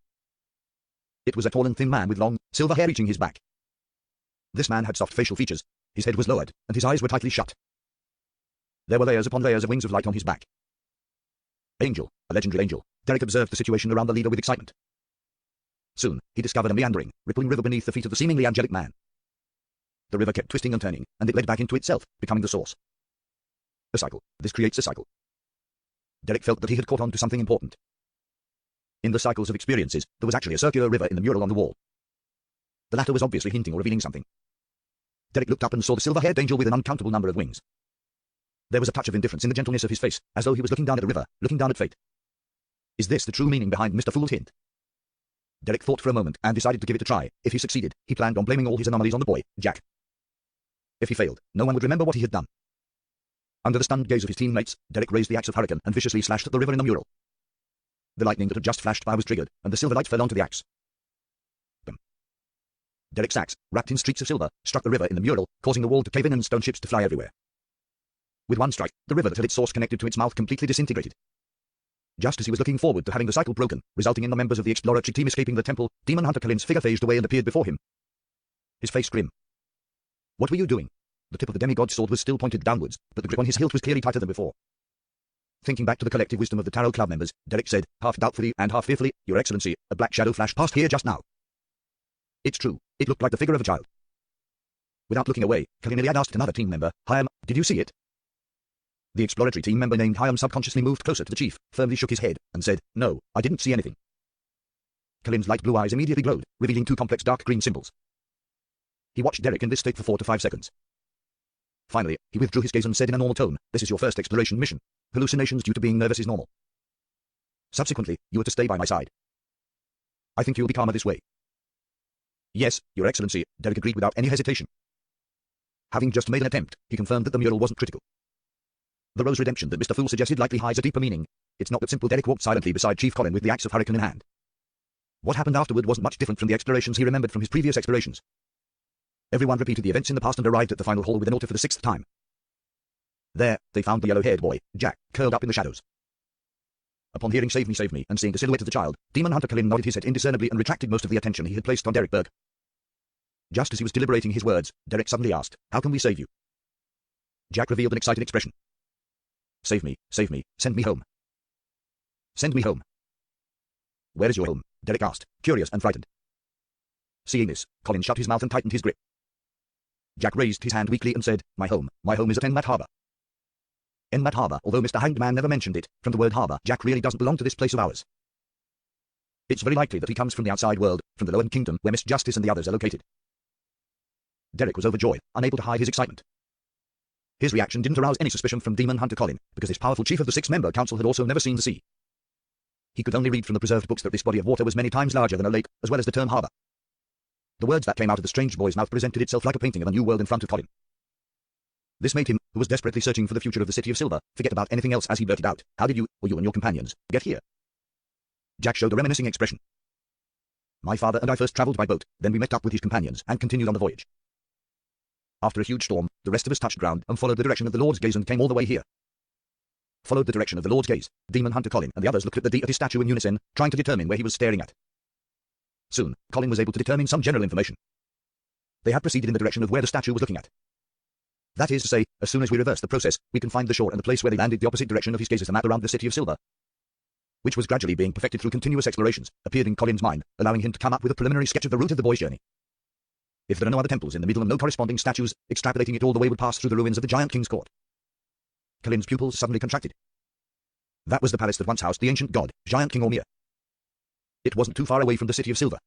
It was a tall and thin man with long, silver hair reaching his back. This man had soft facial features, his head was lowered, and his eyes were tightly shut. There were layers upon layers of wings of light on his back. Angel, a legendary angel. Derek observed the situation around the leader with excitement. Soon, he discovered a meandering, rippling river beneath the feet of the seemingly angelic man. The river kept twisting and turning, and it led back into itself, becoming the source. A cycle. This creates a cycle. Derek felt that he had caught on to something important. In the cycles of experiences, there was actually a circular river in the mural on the wall. The latter was obviously hinting or revealing something. Derek looked up and saw the silver-haired angel with an uncountable number of wings. There was a touch of indifference in the gentleness of his face, as though he was looking down at the river, looking down at fate. Is this the true meaning behind Mr. Fool's hint? Derek thought for a moment and decided to give it a try. If he succeeded, he planned on blaming all his anomalies on the boy, Jack. If he failed, no one would remember what he had done. Under the stunned gaze of his teammates, Derek raised the axe of Hurricane and viciously slashed at the river in the mural. The lightning that had just flashed by was triggered, and the silver light fell onto the axe. Boom. Derek's axe, wrapped in streaks of silver, struck the river in the mural, causing the wall to cave in and stone chips to fly everywhere. With one strike, the river that had its source connected to its mouth completely disintegrated. Just as he was looking forward to having the cycle broken, resulting in the members of the exploratory team escaping the temple, Demon Hunter Kalian's figure phased away and appeared before him. His face grim. What were you doing? The tip of the demigod's sword was still pointed downwards, but the grip on his hilt was clearly tighter than before. Thinking back to the collective wisdom of the Tarot Club members, Derek said, half doubtfully and half fearfully, "Your Excellency, a black shadow flashed past here just now." It's true, it looked like the figure of a child. Without looking away, Kalian Iliad asked another team member, "Hyam, did you see it?" The exploratory team member named Hyam subconsciously moved closer to the chief, firmly shook his head, and said, "No, I didn't see anything." Kalian's light blue eyes immediately glowed, revealing two complex dark green symbols. He watched Derek in this state for 4 to 5 seconds. Finally, he withdrew his gaze and said in a normal tone, "This is your first exploration mission. Hallucinations due to being nervous is normal. Subsequently, you are to stay by my side. I think you'll be calmer this way." "Yes, Your Excellency," Derek agreed without any hesitation. Having just made an attempt, he confirmed that the mural wasn't critical. The Rose Redemption that Mr. Fool suggested likely hides a deeper meaning. It's not that simple. Derek walked silently beside Chief Colin with the axe of Hurricane in hand. What happened afterward wasn't much different from the explorations he remembered from his previous explorations. Everyone repeated the events in the past and arrived at the final hall with an altar for the 6th time. There, they found the yellow-haired boy, Jack, curled up in the shadows. Upon hearing save me, and seeing the silhouette of the child, Demon Hunter Colin nodded his head indiscernibly and retracted most of the attention he had placed on Derek Berg. Just as he was deliberating his words, Derek suddenly asked, "How can we save you?" Jack revealed an excited expression. Save me, send me home. Send me home." "Where is your home?" Derek asked, curious and frightened. Seeing this, Colin shut his mouth and tightened his grip. Jack raised his hand weakly and said, My home is at Enmat Harbor." Enmat Harbor, although Mr. Hanged Man never mentioned it, from the word harbor, Jack really doesn't belong to this place of ours. It's very likely that he comes from the outside world, from the Lower Kingdom, where Miss Justice and the others are located. Derek was overjoyed, unable to hide his excitement. His reaction didn't arouse any suspicion from Demon Hunter Colin, because this powerful chief of the 6-member council had also never seen the sea. He could only read from the preserved books that this body of water was many times larger than a lake, as well as the term harbor. The words that came out of the strange boy's mouth presented itself like a painting of a new world in front of Colin. This made him, who was desperately searching for the future of the City of Silver, forget about anything else as he blurted out, "How did you, or you and your companions, get here?" Jack showed a reminiscing expression. "My father and I first travelled by boat, then we met up with his companions and continued on the voyage. After a huge storm, the rest of us touched ground and followed the direction of the Lord's gaze and came all the way here." Followed the direction of the Lord's gaze. Demon Hunter Colin and the others looked at the deity statue in unison, trying to determine where he was staring at. Soon, Colin was able to determine some general information. They had proceeded in the direction of where the statue was looking at. That is to say, as soon as we reverse the process, we can find the shore and the place where they landed the opposite direction of his gaze as the map around the City of Silver, which was gradually being perfected through continuous explorations, appeared in Colin's mind, allowing him to come up with a preliminary sketch of the route of the boy's journey. If there are no other temples in the middle and no corresponding statues, extrapolating it all the way would pass through the ruins of the giant king's court. Colin's pupils suddenly contracted. That was the palace that once housed the ancient god, Giant King Ormir. It wasn't too far away from the City of Silver.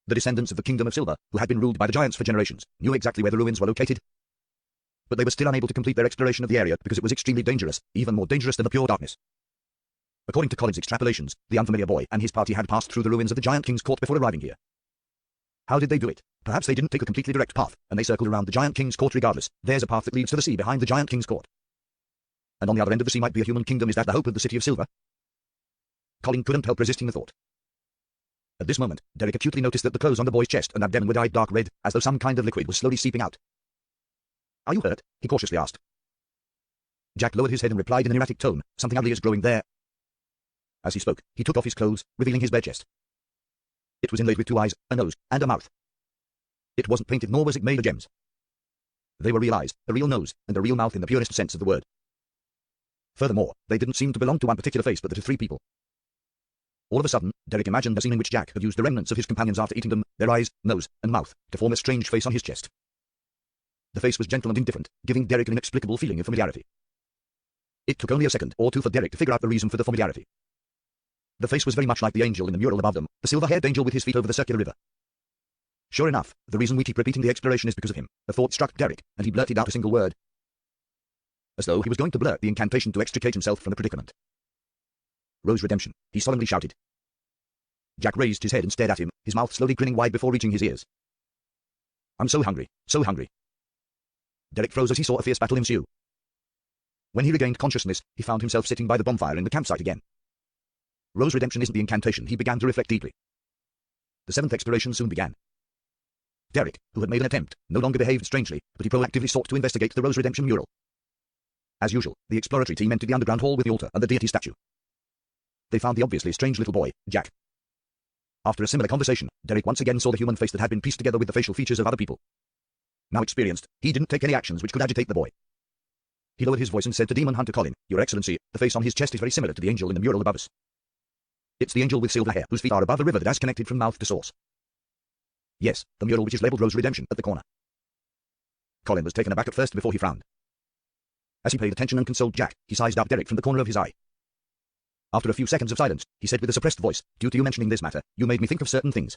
The descendants of the Kingdom of Silver, who had been ruled by the giants for generations, knew exactly where the ruins were located, but they were still unable to complete their exploration of the area because it was extremely dangerous, even more dangerous than the pure darkness. According to Colin's extrapolations, the unfamiliar boy and his party had passed through the ruins of the Giant King's court before arriving here. How did they do it? Perhaps they didn't take a completely direct path, and they circled around the Giant King's court regardless. There's a path that leads to the sea behind the Giant King's court. And on the other end of the sea might be a human kingdom. Is that the hope of the City of Silver? Colin couldn't help resisting the thought. At this moment, Derek acutely noticed that the clothes on the boy's chest and abdomen were dyed dark red, as though some kind of liquid was slowly seeping out. "Are you hurt?" he cautiously asked. Jack lowered his head and replied in an erratic tone, "Something ugly is growing there." As he spoke, he took off his clothes, revealing his bare chest. It was inlaid with 2 eyes, a nose, and a mouth. It wasn't painted nor was it made of gems. They were real eyes, a real nose, and a real mouth in the purest sense of the word. Furthermore, they didn't seem to belong to one particular face but to 3 people. All of a sudden, Derek imagined a scene in which Jack had used the remnants of his companions after eating them, their eyes, nose, and mouth, to form a strange face on his chest. The face was gentle and indifferent, giving Derek an inexplicable feeling of familiarity. It took only a second or two for Derek to figure out the reason for the familiarity. The face was very much like the angel in the mural above them, the silver-haired angel with his feet over the circular river. Sure enough, the reason we keep repeating the exploration is because of him. A thought struck Derek, and he blurted out a single word, as though he was going to blurt the incantation to extricate himself from the predicament. "Rose Redemption," he solemnly shouted. Jack raised his head and stared at him, his mouth slowly grinning wide before reaching his ears. "I'm so hungry, so hungry." Derek froze as he saw a fierce battle ensue. When he regained consciousness, he found himself sitting by the bonfire in the campsite again. Rose Redemption isn't the incantation. He began to reflect deeply. The 7th exploration soon began. Derek, who had made an attempt, no longer behaved strangely, but he proactively sought to investigate the Rose Redemption mural. As usual, the exploratory team entered the underground hall with the altar and the deity statue. They found the obviously strange little boy, Jack. After a similar conversation, Derek once again saw the human face that had been pieced together with the facial features of other people. Now experienced, he didn't take any actions which could agitate the boy. He lowered his voice and said to Demon Hunter Colin, "Your Excellency, the face on his chest is very similar to the angel in the mural above us. It's the angel with silver hair, whose feet are above the river that has connected from mouth to source. Yes, the mural which is labeled Rose Redemption at the corner." Colin was taken aback at first before he frowned. As he paid attention and consoled Jack, he sized up Derek from the corner of his eye. After a few seconds of silence, he said with a suppressed voice, "Due to you mentioning this matter, you made me think of certain things."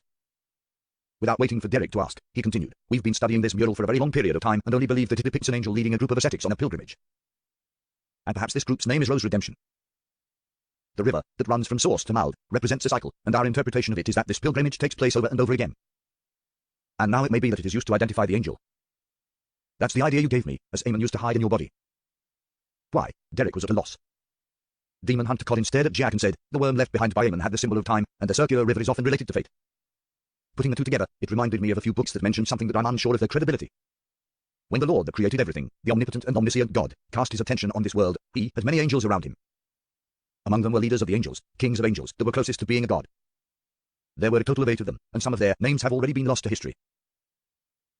Without waiting for Derek to ask, he continued, "We've been studying this mural for a very long period of time and only believe that it depicts an angel leading a group of ascetics on a pilgrimage. And perhaps this group's name is Rose Redemption. The river, that runs from source to mouth, represents a cycle, and our interpretation of it is that this pilgrimage takes place over and over again. And now it may be that it is used to identify the angel. That's the idea you gave me, as Aemon used to hide in your body." Why? Derek was at a loss. Demon Hunter Colin stared at Jack and said, "The worm left behind by Aemon had the symbol of time, and the circular river is often related to fate." Putting the two together, it reminded me of a few books that mentioned something that I'm unsure of their credibility. When the Lord that created everything, the omnipotent and omniscient God, cast his attention on this world, he had many angels around him. Among them were leaders of the angels, kings of angels, that were closest to being a god. There were a total of 8 of them, and some of their names have already been lost to history.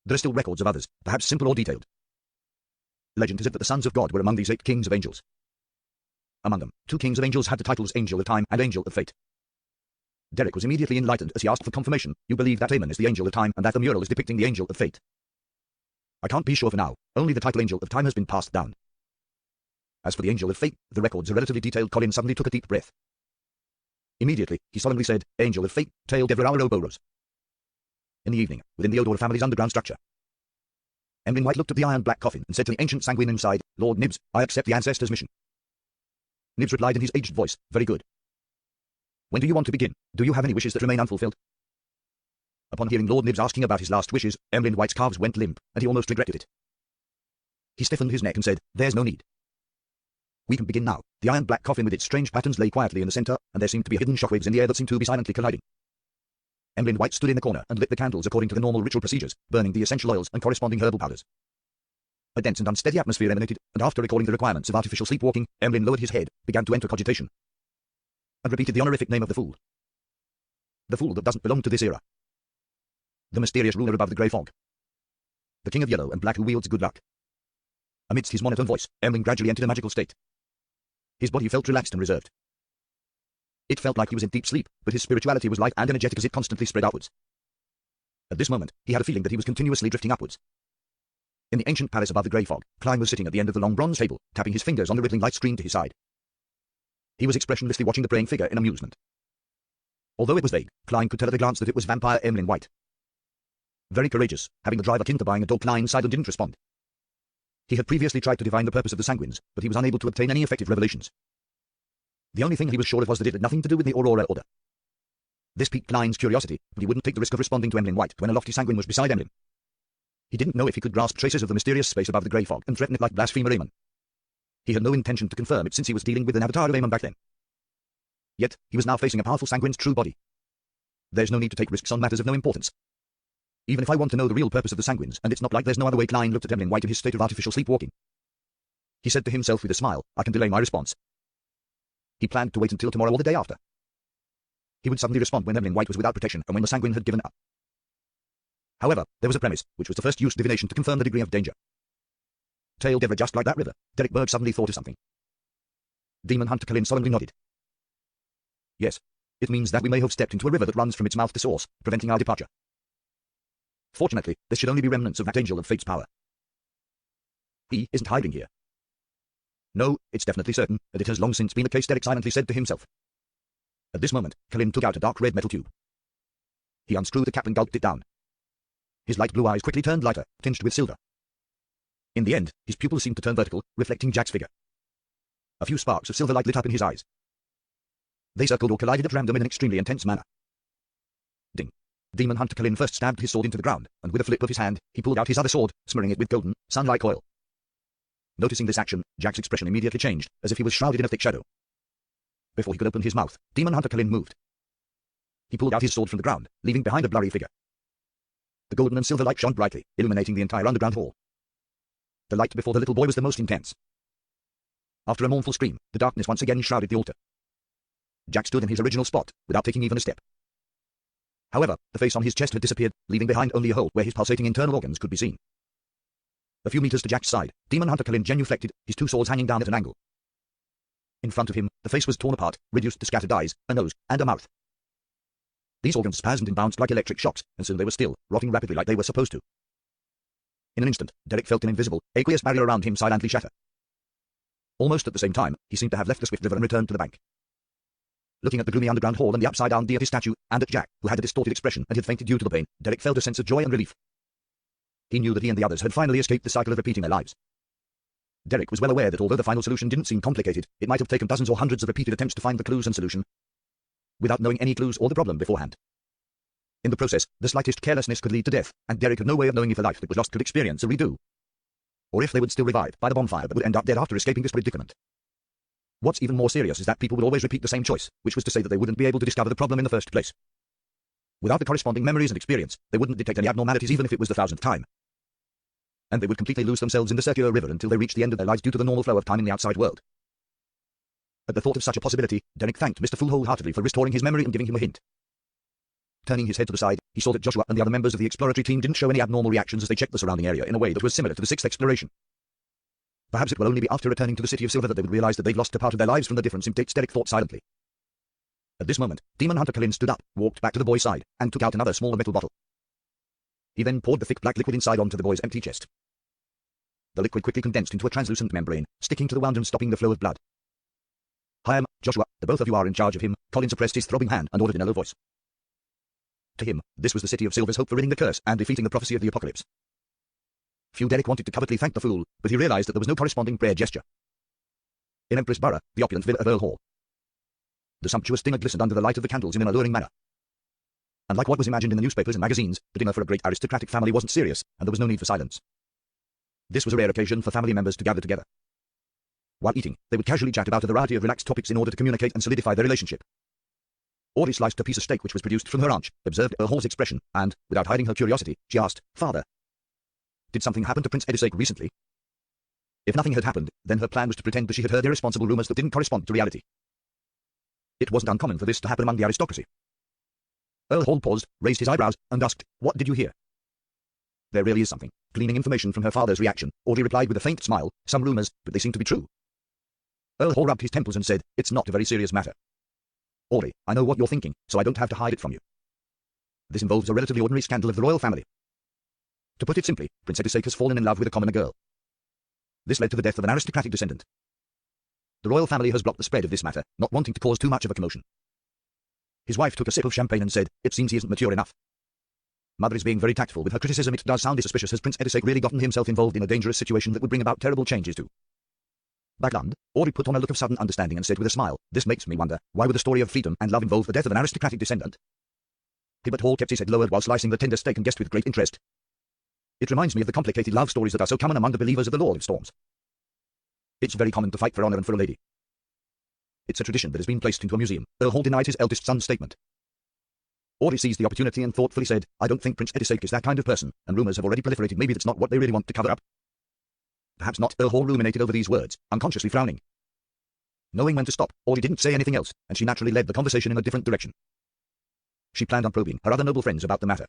There are still records of others, perhaps simple or detailed. Legend has it that the sons of God were among these 8 kings of angels. Among them, 2 kings of angels had the titles Angel of Time and Angel of Fate. Derek was immediately enlightened as he asked for confirmation. "You believe that Aemon is the Angel of Time and that the mural is depicting the Angel of Fate?" "I can't be sure for now. Only the title Angel of Time has been passed down. As for the Angel of Fate, the records are relatively detailed." Colin suddenly took a deep breath. Immediately, he solemnly said, "Angel of Fate, Tail Devrara Ouroboros." In the evening, within the Odor family's underground structure, Emlyn White looked at the iron-black coffin and said to the ancient sanguine inside, "Lord Nibs, I accept the ancestors' mission." Nibs replied in his aged voice, "Very good. When do you want to begin? Do you have any wishes that remain unfulfilled?" Upon hearing Lord Nibs asking about his last wishes, Emlyn White's calves went limp, and he almost regretted it. He stiffened his neck and said, "There's no need. We can begin now." The iron-black coffin with its strange patterns lay quietly in the center, and there seemed to be hidden shockwaves in the air that seemed to be silently colliding. Emlyn White stood in the corner and lit the candles according to the normal ritual procedures, burning the essential oils and corresponding herbal powders. A dense and unsteady atmosphere emanated, and after recalling the requirements of artificial sleepwalking, Emlyn lowered his head, began to enter cogitation, and repeated the honorific name of the Fool. The Fool that doesn't belong to this era. The mysterious ruler above the grey fog. The King of Yellow and Black who wields good luck. Amidst his monotone voice, Emlyn gradually entered a magical state. His body felt relaxed and reserved. It felt like he was in deep sleep, but his spirituality was light and energetic as it constantly spread outwards. At this moment, he had a feeling that he was continuously drifting upwards. In the ancient palace above the grey fog, Klein was sitting at the end of the long bronze table, tapping his fingers on the rippling light screen to his side. He was expressionlessly watching the praying figure in amusement. Although it was vague, Klein could tell at a glance that it was vampire Emlyn White. Very courageous, having the drive akin to buying a dog. Klein sighed and didn't respond. He had previously tried to divine the purpose of the Sanguines, but he was unable to obtain any effective revelations. The only thing he was sure of was that it had nothing to do with the Aurora Order. This piqued Klein's curiosity, but he wouldn't take the risk of responding to Emlyn White when a lofty Sanguine was beside Emlyn. He didn't know if he could grasp traces of the mysterious space above the grey fog and threaten it like blasphemer Aemon. He had no intention to confirm it since he was dealing with an avatar of Aemon back then. Yet, he was now facing a powerful Sanguine's true body. There's no need to take risks on matters of no importance. Even if I want to know the real purpose of the Sanguines, and it's not like there's no other way. Klein looked at Emlyn White in his state of artificial sleepwalking. He said to himself with a smile, "I can delay my response." He planned to wait until tomorrow or the day after. He would suddenly respond when Emlyn White was without protection and when the Sanguine had given up. However, there was a premise, which was to first use divination to confirm the degree of danger. Tail Devra just like that river. Derek Berg suddenly thought of something. Demon Hunter Colin solemnly nodded. "Yes. It means that we may have stepped into a river that runs from its mouth to source, preventing our departure. Fortunately, this should only be remnants of that Angel of Fate's power. He isn't hiding here. No, it's definitely certain that it has long since been the case," Derek silently said to himself. At this moment, Colin took out a dark red metal tube. He unscrewed the cap and gulped it down. His light blue eyes quickly turned lighter, tinged with silver. In the end, his pupils seemed to turn vertical, reflecting Jack's figure. A few sparks of silver light lit up in his eyes. They circled or collided at random in an extremely intense manner. Ding. Demon Hunter Colin first stabbed his sword into the ground, and with a flip of his hand, he pulled out his other sword, smearing it with golden, sun-like oil. Noticing this action, Jack's expression immediately changed, as if he was shrouded in a thick shadow. Before he could open his mouth, Demon Hunter Colin moved. He pulled out his sword from the ground, leaving behind a blurry figure. The golden and silver light shone brightly, illuminating the entire underground hall. The light before the little boy was the most intense. After a mournful scream, the darkness once again shrouded the altar. Jack stood in his original spot, without taking even a step. However, the face on his chest had disappeared, leaving behind only a hole where his pulsating internal organs could be seen. A few meters to Jack's side, Demon Hunter Colin genuflected, his 2 swords hanging down at an angle. In front of him, the face was torn apart, reduced to scattered eyes, a nose, and a mouth. These organs spasmed and bounced like electric shocks, and soon they were still, rotting rapidly like they were supposed to. In an instant, Derek felt an invisible, aqueous barrier around him silently shatter. Almost at the same time, he seemed to have left the swift river and returned to the bank. Looking at the gloomy underground hall and the upside-down deity statue, and at Jack, who had a distorted expression and had fainted due to the pain, Derek felt a sense of joy and relief. He knew that he and the others had finally escaped the cycle of repeating their lives. Derek was well aware that although the final solution didn't seem complicated, it might have taken dozens or hundreds of repeated attempts to find the clues and solution, without knowing any clues or the problem beforehand. In the process, the slightest carelessness could lead to death, and Derek had no way of knowing if a life that was lost could experience a redo, or if they would still revive by the bonfire but would end up dead after escaping this predicament. What's even more serious is that people would always repeat the same choice, which was to say that they wouldn't be able to discover the problem in the first place. Without the corresponding memories and experience, they wouldn't detect any abnormalities even if it was the 1000th time. And they would completely lose themselves in the circular river until they reached the end of their lives due to the normal flow of time in the outside world. At the thought of such a possibility, Derek thanked Mr. Fool wholeheartedly for restoring his memory and giving him a hint. Turning his head to the side, he saw that Joshua and the other members of the exploratory team didn't show any abnormal reactions as they checked the surrounding area in a way that was similar to the sixth exploration. Perhaps it will only be after returning to the City of Silver that they would realize that they'd lost a part of their lives from the difference in dates. Derek thought silently. At this moment, Demon Hunter Kalin stood up, walked back to the boy's side, and took out another smaller metal bottle. He then poured the thick black liquid inside onto the boy's empty chest. The liquid quickly condensed into a translucent membrane, sticking to the wound and stopping the flow of blood. "Hi, Joshua, the both of you are in charge of him." Colin suppressed his throbbing hand and ordered in a low voice. To him, this was the City of Silver's hope for ridding the curse and defeating the prophecy of the apocalypse. Few Derek wanted to covertly thank the fool, but he realized that there was no corresponding prayer gesture. In Empress Borough, the opulent villa of Earl Hall, the sumptuous dinner glistened under the light of the candles in an alluring manner. Unlike what was imagined in the newspapers and magazines, the dinner for a great aristocratic family wasn't serious, and there was no need for silence. This was a rare occasion for family members to gather together. While eating, they would casually chat about a variety of relaxed topics in order to communicate and solidify their relationship. Audrey sliced a piece of steak which was produced from her ranch, observed Earl Hall's expression, and, without hiding her curiosity, she asked, "Father, did something happen to Prince Edisake recently?" If nothing had happened, then her plan was to pretend that she had heard irresponsible rumors that didn't correspond to reality. It wasn't uncommon for this to happen among the aristocracy. Earl Hall paused, raised his eyebrows, and asked, "What did you hear?" "There really is something." Gleaning information from her father's reaction, Audrey replied with a faint smile, "Some rumors, but they seem to be true." Earl Hall rubbed his temples and said, "It's not a very serious matter. Audrey, I know what you're thinking, so I don't have to hide it from you. This involves a relatively ordinary scandal of the royal family. To put it simply, Prince Edisake has fallen in love with a commoner girl. This led to the death of an aristocratic descendant. The royal family has blocked the spread of this matter, not wanting to cause too much of a commotion." His wife took a sip of champagne and said, "It seems he isn't mature enough. Mother is being very tactful with her criticism. It does sound suspicious. Has Prince Edisake really gotten himself involved in a dangerous situation that would bring about terrible changes too?" Backland, Audrey put on a look of sudden understanding and said with a smile, "This makes me wonder, why would the story of freedom and love involve the death of an aristocratic descendant?" Hibbert Hall kept his head lowered while slicing the tender steak and guessed with great interest. "It reminds me of the complicated love stories that are so common among the believers of the Lord of Storms. It's very common to fight for honor and for a lady. It's a tradition that has been placed into a museum." Earl Hall denied his eldest son's statement. Audrey seized the opportunity and thoughtfully said, "I don't think Prince Edisake is that kind of person, and rumors have already proliferated. Maybe that's not what they really want to cover up." "Perhaps not." Earl Hall ruminated over these words, unconsciously frowning. Knowing when to stop, Audrey didn't say anything else, and she naturally led the conversation in a different direction. She planned on probing her other noble friends about the matter.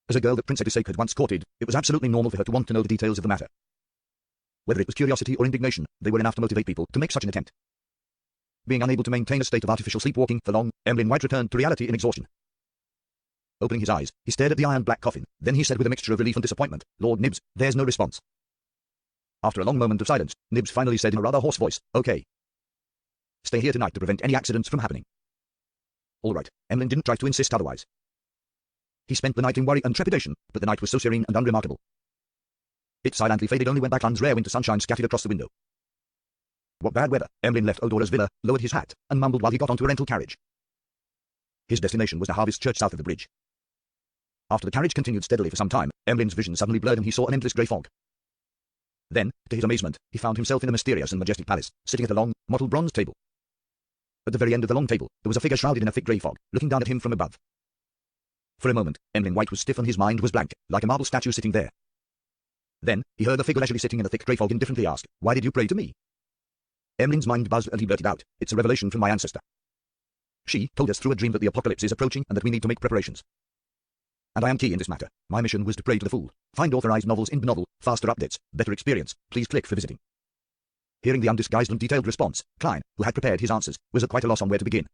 As a girl that Prince Edisake had once courted, it was absolutely normal for her to want to know the details of the matter. Whether it was curiosity or indignation, they were enough to motivate people to make such an attempt. Being unable to maintain a state of artificial sleepwalking for long, Emlyn White returned to reality in exhaustion. Opening his eyes, he stared at the iron black coffin. Then he said with a mixture of relief and disappointment, "Lord Nibs, there's no response." After a long moment of silence, Nibs finally said in a rather hoarse voice, "Okay. Stay here tonight to prevent any accidents from happening." All right, Emlyn didn't try to insist otherwise. He spent the night in worry and trepidation, but the night was so serene and unremarkable. It silently faded only when Backland's rare winter sunshine scattered across the window. What bad weather. Emlyn left Odora's villa, lowered his hat, and mumbled while he got onto a rental carriage. His destination was the Harvest Church south of the bridge. After the carriage continued steadily for some time, Emlyn's vision suddenly blurred and he saw an endless grey fog. Then, to his amazement, he found himself in a mysterious and majestic palace, sitting at a long, mottled bronze table. At the very end of the long table, there was a figure shrouded in a thick grey fog, looking down at him from above. For a moment, Emlyn White was stiff and his mind was blank, like a marble statue sitting there. Then, he heard the figure leisurely sitting in the thick grey fog indifferently ask, "Why did you pray to me?" Emlyn's mind buzzed and he blurted out, "It's a revelation from my ancestor. She told us through a dream that the apocalypse is approaching and that we need to make preparations. And I am key in this matter. My mission was to pray to the fool. Find authorized novels in the novel, faster updates, better experience. Please click for visiting." Hearing the undisguised and detailed response, Klein, who had prepared his answers, was at quite a loss on where to begin.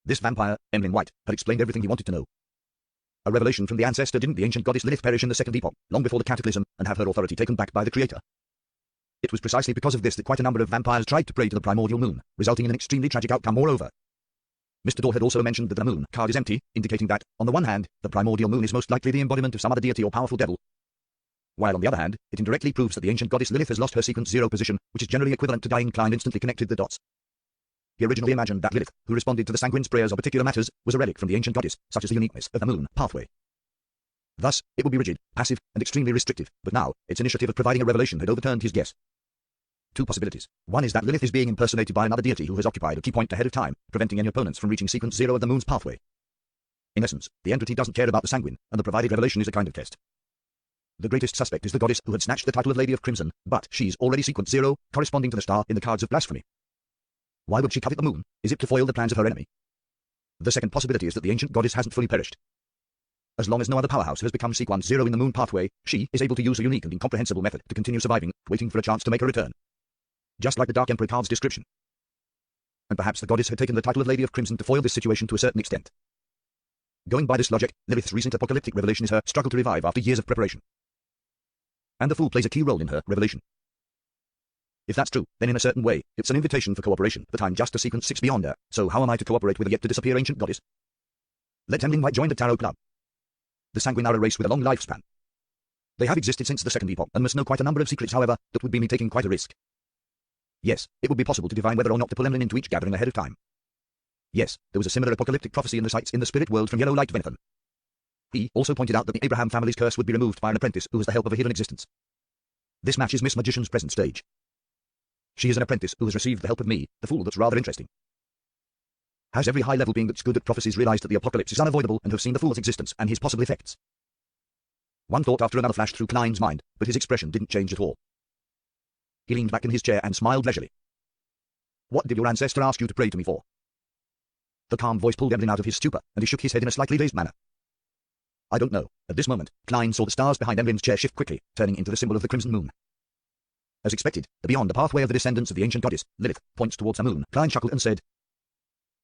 This vampire, Emlyn White, had explained everything he wanted to know. A revelation from the ancestor. Didn't the ancient goddess Lilith perish in the second epoch, long before the cataclysm, and have her authority taken back by the creator? It was precisely because of this that quite a number of vampires tried to pray to the primordial moon, resulting in an extremely tragic outcome. Moreover, Mr. Dorr had also mentioned that the moon card is empty, indicating that, on the one hand, the primordial moon is most likely the embodiment of some other deity or powerful devil, while on the other hand, it indirectly proves that the ancient goddess Lilith has lost her sequence 0 position, which is generally equivalent to dying. Klein instantly connected the dots. He originally imagined that Lilith, who responded to the sanguine's prayers on particular matters, was a relic from the ancient goddess, such as the uniqueness of the moon pathway. Thus, it would be rigid, passive, and extremely restrictive, but now, its initiative of providing a revelation had overturned his guess. two possibilities. One is that Lilith is being impersonated by another deity who has occupied a key point ahead of time, preventing any opponents from reaching sequence 0 of the moon's pathway. In essence, the entity doesn't care about the sanguine, and the provided revelation is a kind of test. The greatest suspect is the goddess who had snatched the title of Lady of Crimson, but she's already sequence 0, corresponding to the star in the cards of blasphemy. Why would she covet the moon? Is it to foil the plans of her enemy? The second possibility is that the ancient goddess hasn't fully perished. As long as no other powerhouse has become sequence 0 in the moon pathway, she is able to use a unique and incomprehensible method to continue surviving, waiting for a chance to make a return. Just like the Dark Emperor card's description. And perhaps the goddess had taken the title of Lady of Crimson to foil this situation to a certain extent. Going by this logic, Lilith's recent apocalyptic revelation is her struggle to revive after years of preparation. And the Fool plays a key role in her revelation. If that's true, then in a certain way, it's an invitation for cooperation, but I'm just a sequence 6 beyond her, so how am I to cooperate with a yet-to-disappear ancient goddess? Let Emlyn White join the Tarot Club. The Sanguine are a race with a long lifespan. They have existed since the Second Epoch, and must know quite a number of secrets. However, that would be me taking quite a risk. Yes, it would be possible to divine whether or not to pull Emlyn into each gathering ahead of time. Yes, there was a similar apocalyptic prophecy in the sites in the spirit world from Yellow Light Venetham. He also pointed out that the Abraham family's curse would be removed by an apprentice who has the help of a hidden existence. This matches Miss Magician's present stage. She is an apprentice who has received the help of me, the Fool. That's rather interesting. Has every high-level being that's good at prophecies realized that the apocalypse is unavoidable and have seen the Fool's existence and his possible effects? One thought after another flashed through Klein's mind, but his expression didn't change at all. He leaned back in his chair and smiled leisurely. What did your ancestor ask you to pray to me for? The calm voice pulled Emlyn out of his stupor, and he shook his head in a slightly dazed manner. I don't know. At this moment, Klein saw the stars behind Emlyn's chair shift quickly, turning into the symbol of the crimson moon. As expected, beyond the pathway of the descendants of the ancient goddess, Lilith, points towards the moon. Klein chuckled and said,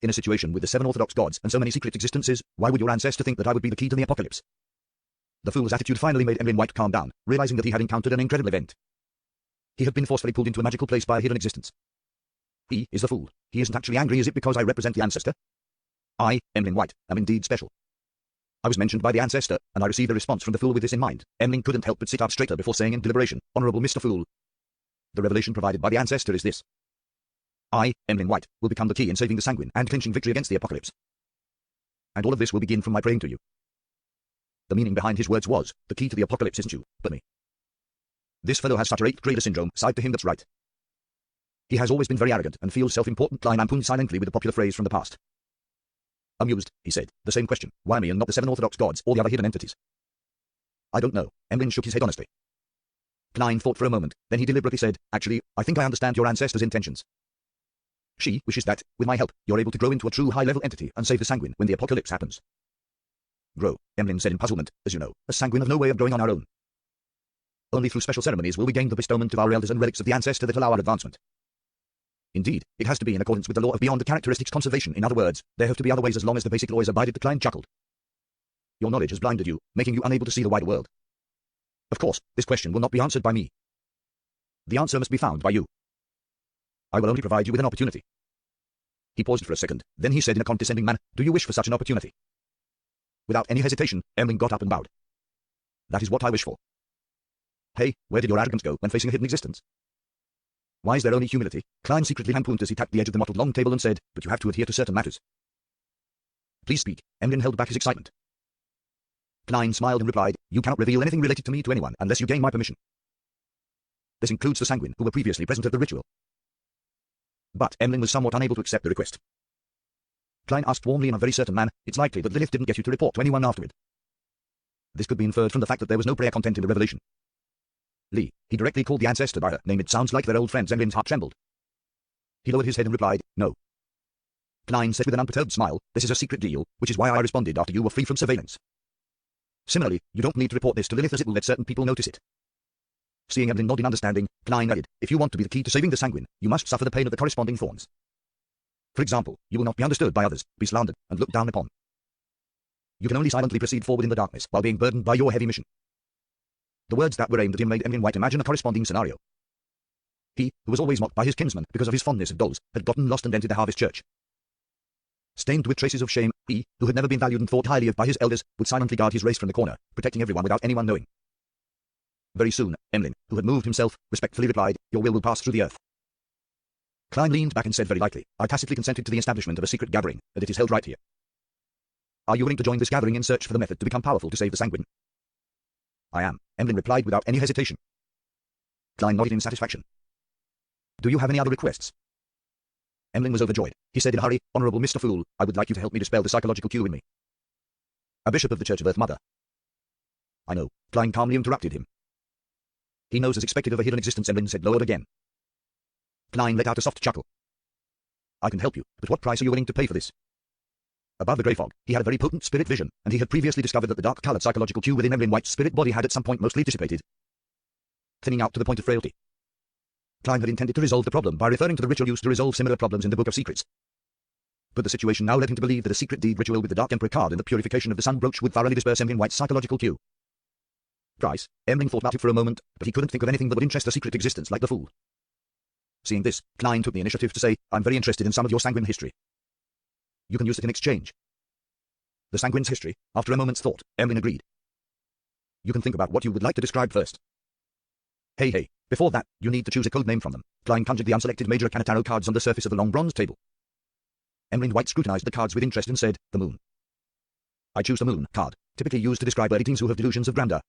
in a situation with the 7 orthodox gods and so many secret existences, why would your ancestor think that I would be the key to the apocalypse? The Fool's attitude finally made Emlyn White calm down, realizing that he had encountered an incredible event. He had been forcefully pulled into a magical place by a hidden existence. He is the Fool. He isn't actually angry. Is it because I represent the ancestor? I, Emlyn White, am indeed special. I was mentioned by the ancestor, and I received a response from the Fool with this in mind. Emlyn couldn't help but sit up straighter before saying in deliberation, Honorable Mr. Fool. The revelation provided by the ancestor is this. I, Emlyn White, will become the key in saving the Sanguine and clinching victory against the apocalypse. And all of this will begin from my praying to you. The meaning behind his words was, the key to the apocalypse isn't you, but me. This fellow has such a 8th grader syndrome, sighed to him. That's right. He has always been very arrogant and feels self-important. Klein lampooned silently with a popular phrase from the past. Amused, he said, the same question, why me and not the 7 orthodox gods or the other hidden entities? I don't know. Emlyn shook his head honestly. Klein thought for a moment, then he deliberately said, actually, I think I understand your ancestor's intentions. She wishes that, with my help, you're able to grow into a true high-level entity and save the Sanguine when the apocalypse happens. Grow, Emlyn said in puzzlement, as you know, a Sanguine have no way of growing on our own. Only through special ceremonies will we gain the bestowment of our elders and relics of the ancestor that allow our advancement. Indeed, it has to be in accordance with the law of beyond characteristics conservation. In other words, there have to be other ways as long as the basic law is abided. Klein chuckled. Your knowledge has blinded you, making you unable to see the wider world. Of course, this question will not be answered by me. The answer must be found by you. I will only provide you with an opportunity. He paused for a second, then he said in a condescending manner, do you wish for such an opportunity? Without any hesitation, Emlyn got up and bowed. That is what I wish for. Hey, where did your arrogance go when facing a hidden existence? Why is there only humility? Klein secretly lampooned as he tapped the edge of the mottled long table and said, but you have to adhere to certain matters. Please speak. Emlyn held back his excitement. Klein smiled and replied, you cannot reveal anything related to me to anyone unless you gain my permission. This includes the Sanguine who were previously present at the ritual. But Emlyn was somewhat unable to accept the request. Klein asked warmly in a very certain manner, it's likely that Lilith didn't get you to report to anyone afterward. This could be inferred from the fact that there was no prayer content in the revelation. Lee, he directly called the ancestor by her name. It sounds like they're old friends. Emlyn's heart trembled. He lowered his head and replied, no. Klein said with an unperturbed smile, this is a secret deal, which is why I responded after you were free from surveillance. Similarly, you don't need to report this to Lilith as it will let certain people notice it. Seeing Emlyn nod in understanding, Klein added, if you want to be the key to saving the Sanguine, you must suffer the pain of the corresponding thorns. For example, you will not be understood by others, be slandered, and looked down upon. You can only silently proceed forward in the darkness while being burdened by your heavy mission. The words that were aimed at him made Emlyn White imagine a corresponding scenario. He, who was always mocked by his kinsmen because of his fondness of dolls, had gotten lost and entered the Harvest Church. Stained with traces of shame, he, who had never been valued and thought highly of by his elders, would silently guard his race from the corner, protecting everyone without anyone knowing. Very soon, Emlyn, who had moved himself, respectfully replied, your will pass through the earth. Klein leaned back and said very lightly, I tacitly consented to the establishment of a secret gathering, and it is held right here. Are you willing to join this gathering in search for the method to become powerful to save the Sanguine? I am, Emlyn replied without any hesitation. Klein nodded in satisfaction. Do you have any other requests? Emlyn was overjoyed. He said in a hurry, Honourable Mr. Fool, I would like you to help me dispel the psychological cue in me. A bishop of the Church of Earth Mother. I know. Klein calmly interrupted him. He knows as expected of a hidden existence, Emlyn said, lowered again. Klein let out a soft chuckle. I can help you, but what price are you willing to pay for this? Above the grey fog, he had a very potent spirit vision, and he had previously discovered that the dark-coloured psychological cue within Emlyn White's spirit body had at some point mostly dissipated, thinning out to the point of frailty. Klein had intended to resolve the problem by referring to the ritual used to resolve similar problems in the Book of Secrets. But the situation now led him to believe that a secret deed ritual with the Dark Emperor card and the purification of the Sun brooch would thoroughly disperse Emlyn White's psychological cue. Price. Emlyn thought about it for a moment, but he couldn't think of anything that would interest a secret existence like the Fool. Seeing this, Klein took the initiative to say, I'm very interested in some of your Sanguine history. You can use it in exchange. The Sanguine's history. After a moment's thought, Emlyn agreed. You can think about what you would like to describe first. Hey, before that, you need to choose a code name from them. Klein conjured the unselected Major Arcana tarot cards on the surface of the long bronze table. Emlyn White scrutinized the cards with interest and said, the Moon. I choose the Moon card, typically used to describe early teens who have delusions of grandeur,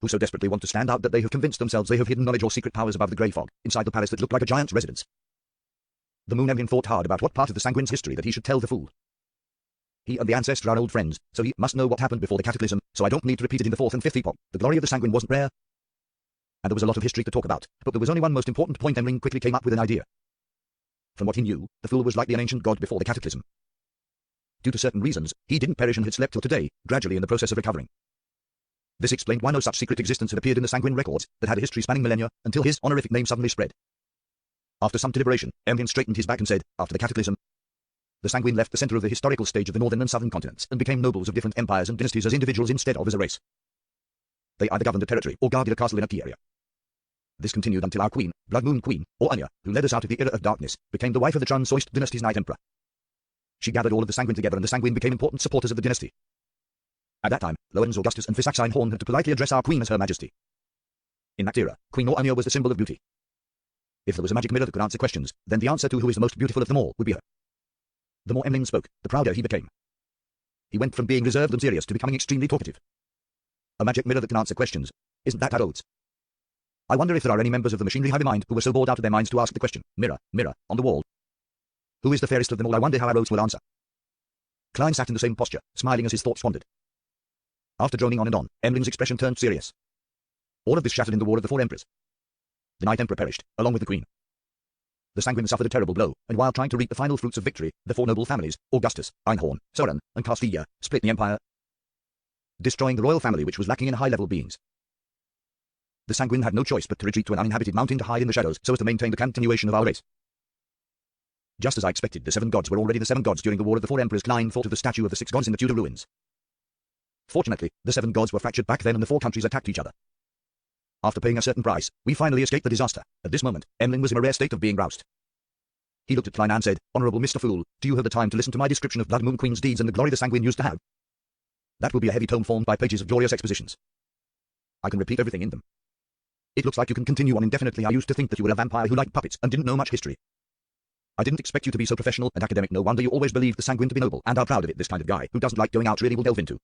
who so desperately want to stand out that they have convinced themselves they have hidden knowledge or secret powers above the grey fog, inside the palace that looked like a giant's residence. The Moon. Emlyn thought hard about what part of the Sanguine's history that he should tell the Fool. He and the ancestor are old friends, so he must know what happened before the cataclysm, so I don't need to repeat it in the fourth and fifth epoch. The glory of the Sanguine wasn't rare, and there was a lot of history to talk about, but there was only one most important point. Emlyn quickly came up with an idea. From what he knew, the Fool was likely an ancient god before the cataclysm. Due to certain reasons, he didn't perish and had slept till today, gradually in the process of recovering. This explained why no such secret existence had appeared in the Sanguine records that had a history spanning millennia, until his honorific name suddenly spread. After some deliberation, Emlyn straightened his back and said, after the cataclysm, the Sanguine left the center of the historical stage of the northern and southern continents and became nobles of different empires and dynasties as individuals instead of as a race. They either governed a territory or guarded a castle in a key area. This continued until our queen, Blood Moon Queen, or Anya, who led us out of the era of darkness, became the wife of the Trans-Soist dynasty's Night Emperor. She gathered all of the Sanguine together, and the Sanguine became important supporters of the dynasty. At that time, Lorenz Augustus and Physaxine Horn had to politely address our queen as Her Majesty. In that era, Queen Anya was the symbol of beauty. If there was a magic mirror that could answer questions, then the answer to who is the most beautiful of them all would be her. The more Emlyn spoke, the prouder he became. He went from being reserved and serious to becoming extremely talkative. A magic mirror that can answer questions. Isn't that at odds? I wonder if there are any members of the machinery hive mind who were so bored out of their minds to ask the question, mirror, mirror, on the wall, who is the fairest of them all? I wonder how our oaths will answer. Klein sat in the same posture, smiling as his thoughts wandered. After droning on and on, Emlyn's expression turned serious. All of this shattered in the War of the Four Emperors. The Night Emperor perished, along with the Queen. The Sanguine suffered a terrible blow, and while trying to reap the final fruits of victory, the four noble families, Augustus, Einhorn, Soren, and Castilla, split the empire, destroying the royal family which was lacking in high-level beings. The Sanguine had no choice but to retreat to an uninhabited mountain to hide in the shadows so as to maintain the continuation of our race. Just as I expected, the seven gods were already the seven gods during the War of the Four Emperors. Klein thought of the statue of the six gods in the Tudor ruins. Fortunately, the seven gods were fractured back then and the four countries attacked each other. After paying a certain price, we finally escaped the disaster. At this moment, Emlyn was in a rare state of being roused. He looked at Klein and said, Honourable Mr. Fool, do you have the time to listen to my description of Blood Moon Queen's deeds and the glory the Sanguine used to have? That will be a heavy tome formed by pages of glorious expositions. I can repeat everything in them. It looks like you can continue on indefinitely. I used to think that you were a vampire who liked puppets and didn't know much history. I didn't expect you to be so professional and academic. No wonder you always believed the Sanguine to be noble and are proud of it. This kind of guy who doesn't like going out really will delve into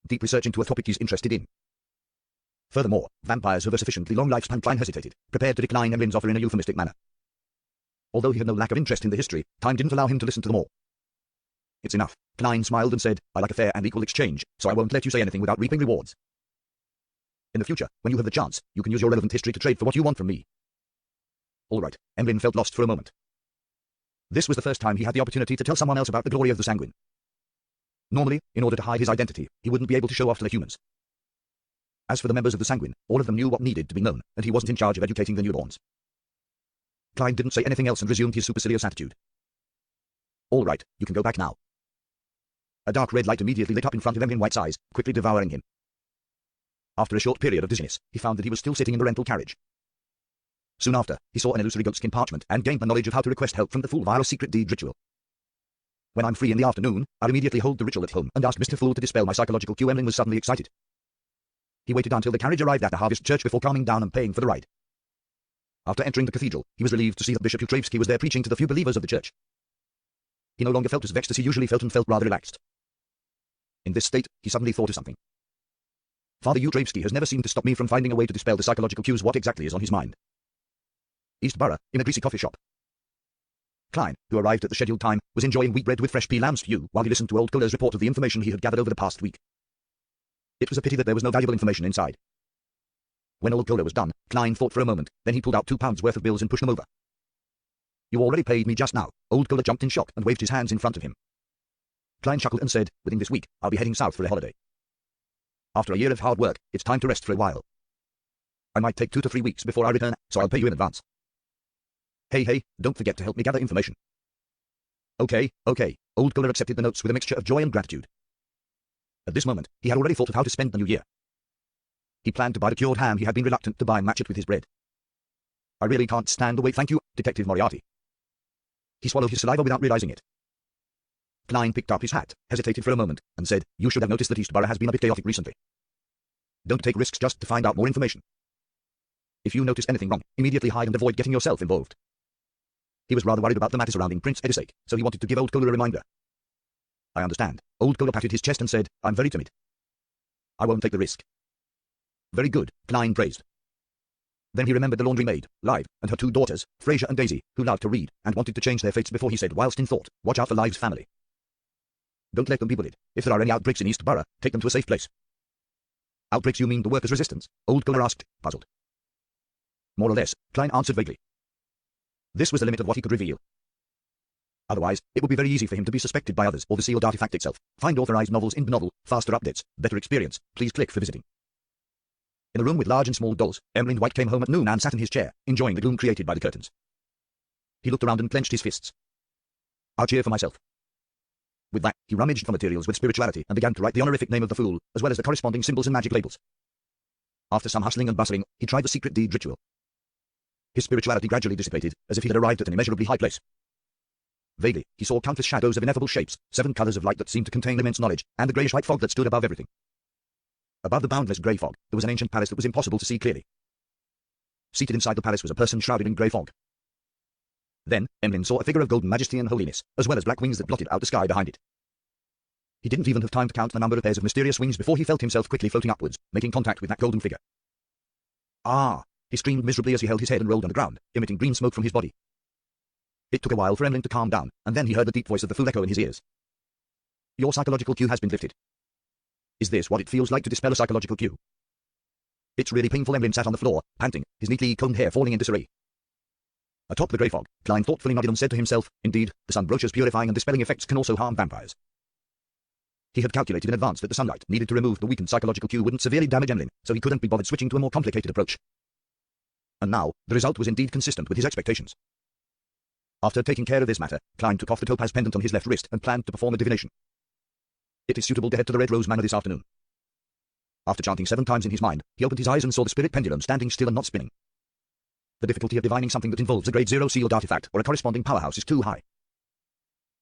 deep research into a topic he's interested in. Furthermore, vampires have a sufficiently long lifespan. Klein hesitated, prepared to decline Emlyn's offer in a euphemistic manner. Although he had no lack of interest in the history, time didn't allow him to listen to them all. It's enough. Klein smiled and said, I like a fair and equal exchange, so I won't let you say anything without reaping rewards. In the future, when you have the chance, you can use your relevant history to trade for what you want from me. All right. Emlyn felt lost for a moment. This was the first time he had the opportunity to tell someone else about the glory of the Sanguine. Normally, in order to hide his identity, he wouldn't be able to show off to the humans. As for the members of the Sanguine, all of them knew what needed to be known, and he wasn't in charge of educating the newborns. Klein didn't say anything else and resumed his supercilious attitude. All right, you can go back now. A dark red light immediately lit up in front of Emlyn White's eyes, quickly devouring him. After a short period of dizziness, he found that he was still sitting in the rental carriage. Soon after, he saw an illusory goatskin parchment and gained the knowledge of how to request help from the Fool via a secret deed ritual. When I'm free in the afternoon, I'll immediately hold the ritual at home and ask Mr. Fool to dispel my psychological cue. Emlyn was suddenly excited. He waited until the carriage arrived at the Harvest Church before calming down and paying for the ride. After entering the cathedral, he was relieved to see that Bishop Utravsky was there preaching to the few believers of the church. He no longer felt as vexed as he usually felt and felt rather relaxed. In this state, he suddenly thought of something. Father Utravsky has never seemed to stop me from finding a way to dispel the psychological cues. What exactly is on his mind? East Borough, in a greasy coffee shop. Klein, who arrived at the scheduled time, was enjoying wheat bread with fresh pea lamb stew while he listened to Old Kohler's report of the information he had gathered over the past week. It was a pity that there was no valuable information inside. When Old Kohler was done, Klein thought for a moment, then he pulled out £2 worth of bills and pushed them over. "You already paid me just now." Old Kohler jumped in shock and waved his hands in front of him. Klein chuckled and said, "Within this week, I'll be heading south for a holiday. After a year of hard work, it's time to rest for a while. I might take 2 to 3 weeks before I return, so I'll pay you in advance. Hey, don't forget to help me gather information." Okay. Old Kohler accepted the notes with a mixture of joy and gratitude. At this moment, he had already thought of how to spend the new year. He planned to buy the cured ham he had been reluctant to buy and match it with his bread. "I really can't stand the wait, thank you, Detective Moriarty." He swallowed his saliva without realizing it. Klein picked up his hat, hesitated for a moment, and said, "You should have noticed that East Borough has been a bit chaotic recently. Don't take risks just to find out more information. If you notice anything wrong, immediately hide and avoid getting yourself involved." He was rather worried about the matter surrounding Prince Edisake, so he wanted to give Old Kohler a reminder. "I understand." Old Kohler patted his chest and said, "I'm very timid. I won't take the risk." "Very good," Klein praised. Then he remembered the laundry maid, Live, and her 2 daughters, Frasier and Daisy, who loved to read, and wanted to change their fates before he said whilst in thought, "Watch out for Live's family. Don't let them be bullied. If there are any outbreaks in East Borough, take them to a safe place." "Outbreaks, you mean the workers' resistance?" Old Kohler asked, puzzled. "More or less," Klein answered vaguely. This was the limit of what he could reveal. Otherwise, it would be very easy for him to be suspected by others or the sealed artifact itself. Find authorized novels in Novel, faster updates, better experience. Please click for visiting. In a room with large and small dolls, Emlyn White came home at noon and sat in his chair, enjoying the gloom created by the curtains. He looked around and clenched his fists. "I'll cheer for myself." With that, he rummaged for materials with spirituality and began to write the honorific name of the fool, as well as the corresponding symbols and magic labels. After some hustling and bustling, he tried the secret deed ritual. His spirituality gradually dissipated, as if he had arrived at an immeasurably high place. Vaguely, he saw countless shadows of ineffable shapes, 7 colors of light that seemed to contain immense knowledge, and the greyish-white fog that stood above everything. Above the boundless grey fog, there was an ancient palace that was impossible to see clearly. Seated inside the palace was a person shrouded in grey fog. Then, Emlyn saw a figure of golden majesty and holiness, as well as black wings that blotted out the sky behind it. He didn't even have time to count the number of pairs of mysterious wings before he felt himself quickly floating upwards, making contact with that golden figure. "Ah!" He screamed miserably as he held his head and rolled on the ground, emitting green smoke from his body. It took a while for Emlyn to calm down, and then he heard the deep voice of the fool echo in his ears. "Your psychological cue has been lifted. Is this what it feels like to dispel a psychological cue?" "It's really painful." Emlyn sat on the floor, panting, his neatly combed hair falling in disarray. Atop the grey fog, Klein thoughtfully nodded and said to himself, "Indeed, the sun brochure's purifying and dispelling effects can also harm vampires." He had calculated in advance that the sunlight needed to remove the weakened psychological cue wouldn't severely damage Emlyn, so he couldn't be bothered switching to a more complicated approach. And now, the result was indeed consistent with his expectations. After taking care of this matter, Klein took off the topaz pendant on his left wrist and planned to perform a divination. "It is suitable to head to the Red Rose Manor this afternoon." After chanting 7 times in his mind, he opened his eyes and saw the spirit pendulum standing still and not spinning. The difficulty of divining something that involves a grade 0 sealed artifact or a corresponding powerhouse is too high.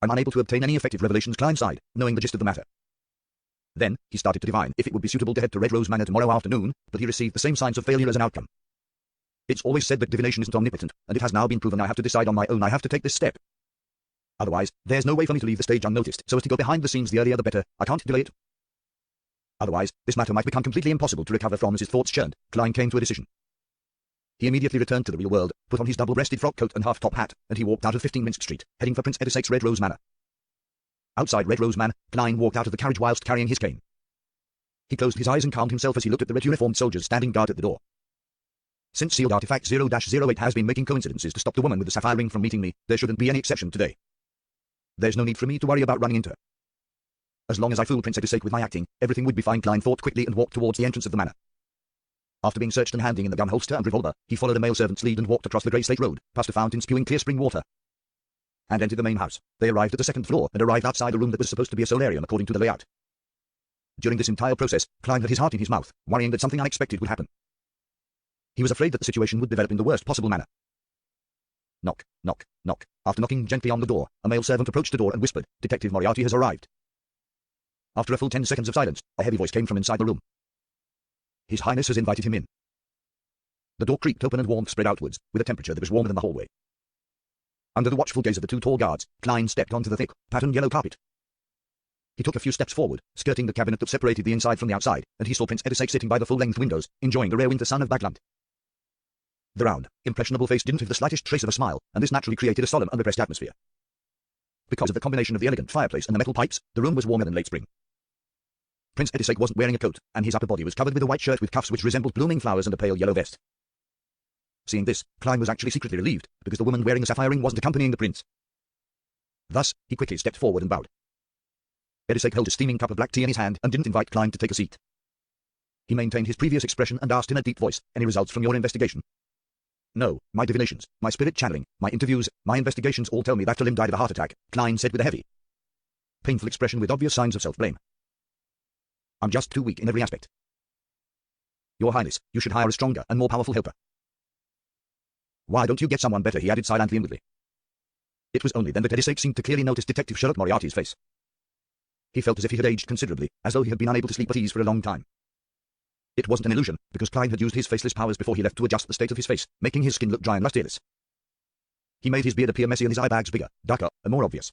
"I'm unable to obtain any effective revelations," Klein sighed, knowing the gist of the matter. Then, he started to divine if it would be suitable to head to Red Rose Manor tomorrow afternoon, but he received the same signs of failure as an outcome. "It's always said that divination isn't omnipotent, and it has now been proven I have to decide on my own. I have to take this step. Otherwise, there's no way for me to leave the stage unnoticed, so as to go behind the scenes the earlier the better. I can't delay it. Otherwise, this matter might become completely impossible to recover from." As his thoughts churned, Klein came to a decision. He immediately returned to the real world, put on his double-breasted frock coat and half-top hat, and he walked out of 15 Minsk Street, heading for Prince Edisake's Red Rose Manor. Outside Red Rose Manor, Klein walked out of the carriage whilst carrying his cane. He closed his eyes and calmed himself as he looked at the red-uniformed soldiers standing guard at the door. "Since sealed artifact 0-08 has been making coincidences to stop the woman with the sapphire ring from meeting me, there shouldn't be any exception today. There's no need for me to worry about running into her. As long as I fool Prince Edisake with my acting, everything would be fine." Klein thought quickly and walked towards the entrance of the manor. After being searched and handing in the gun holster and revolver, he followed a male servant's lead and walked across the grey slate road, past a fountain spewing clear spring water, and entered the main house. They arrived at the 2nd floor and arrived outside the room that was supposed to be a solarium according to the layout. During this entire process, Klein had his heart in his mouth, worrying that something unexpected would happen. He was afraid that the situation would develop in the worst possible manner. Knock, knock, knock. After knocking gently on the door, a male servant approached the door and whispered, "Detective Moriarty has arrived." After a full 10 seconds of silence, a heavy voice came from inside the room. "His Highness has invited him in." The door creaked open and warmth spread outwards, with a temperature that was warmer than the hallway. Under the watchful gaze of the 2 tall guards, Klein stepped onto the thick, patterned yellow carpet. He took a few steps forward, skirting the cabinet that separated the inside from the outside, and he saw Prince Edisake sitting by the full-length windows, enjoying the rare winter sun of Bagland. The round, impressionable face didn't have the slightest trace of a smile, and this naturally created a solemn and repressed atmosphere. Because of the combination of the elegant fireplace and the metal pipes, the room was warmer than late spring. Prince Edisake wasn't wearing a coat, and his upper body was covered with a white shirt with cuffs which resembled blooming flowers and a pale yellow vest. Seeing this, Klein was actually secretly relieved, because the woman wearing the sapphire ring wasn't accompanying the prince. Thus, he quickly stepped forward and bowed. Edisake held a steaming cup of black tea in his hand and didn't invite Klein to take a seat. He maintained his previous expression and asked in a deep voice, "Any results from your investigation?" "No, my divinations, my spirit channeling, my interviews, my investigations all tell me that Talim died of a heart attack," Klein said with a heavy, painful expression with obvious signs of self-blame. "I'm just too weak in every aspect. Your Highness, you should hire a stronger and more powerful helper." "Why don't you get someone better?" he added silently inwardly. It was only then that Edisake seemed to clearly notice Detective Sherlock Moriarty's face. He felt as if he had aged considerably, as though he had been unable to sleep at ease for a long time. It wasn't an illusion, because Klein had used his faceless powers before he left to adjust the state of his face, making his skin look dry and lusterless. He made his beard appear messy and his eye bags bigger, darker, and more obvious.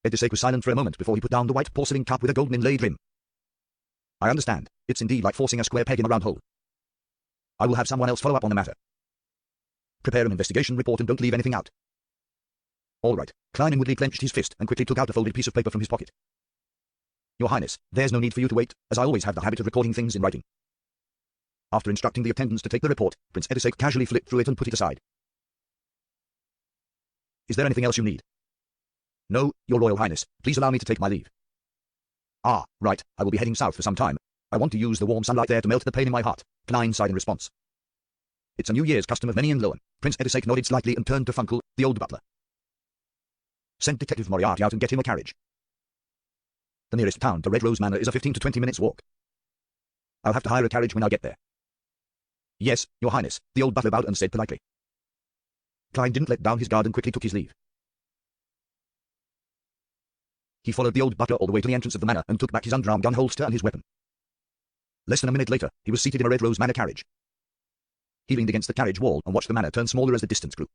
Edisake was silent for a moment before he put down the white porcelain cup with a golden inlaid rim. "I understand. It's indeed like forcing a square peg in a round hole. I will have someone else follow up on the matter. Prepare an investigation report and don't leave anything out." "All right." Klein inwardly clenched his fist and quickly took out a folded piece of paper from his pocket. "Your Highness, there's no need for you to wait, as I always have the habit of recording things in writing." After instructing the attendants to take the report, Prince Edisake casually flipped through it and put it aside. "Is there anything else you need?" "No, Your Royal Highness. Please allow me to take my leave." "Ah, right. I will be heading south for some time. I want to use the warm sunlight there to melt the pain in my heart," Klein sighed in response. "It's a New Year's custom of many in Lowen." Prince Edisake nodded slightly and turned to Funkel, the old butler. "Send Detective Moriarty out and get him a carriage. The nearest town to Red Rose Manor is a 15 to 20 minutes walk. I'll have to hire a carriage when I get there." "Yes, Your Highness," the old butler bowed and said politely. Klein didn't let down his guard and quickly took his leave. He followed the old butler all the way to the entrance of the manor and took back his underarm gun holster and his weapon. Less than a minute later, he was seated in a Red Rose Manor carriage. He leaned against the carriage wall and watched the manor turn smaller as the distance grew.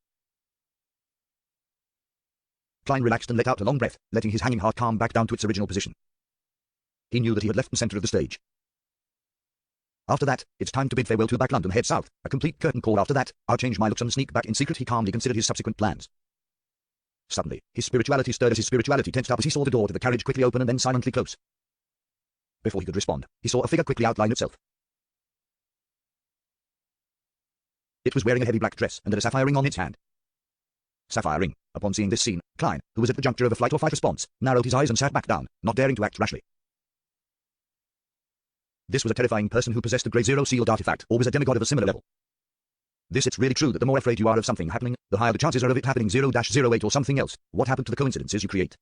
Klein relaxed and let out a long breath, letting his hanging heart calm back down to its original position. He knew that he had left the center of the stage. After that, it's time to bid farewell to back London, head south. A complete curtain call after that. I'll change my looks and sneak back in secret. He calmly considered his subsequent plans. Suddenly, his spirituality stirred as his spirituality tensed up as he saw the door to the carriage quickly open and then silently close. Before he could respond, he saw a figure quickly outline itself. It was wearing a heavy black dress and had a sapphire ring on its hand. Sapphire ring. Upon seeing this scene, Klein, who was at the juncture of a flight or fight response, narrowed his eyes and sat back down, not daring to act rashly. This was a terrifying person who possessed a Grey Zero sealed artifact, or was a demigod of a similar level. It's really true that the more afraid you are of something happening, the higher the chances are of it happening 0-08 or something else. What happened to the coincidences you create?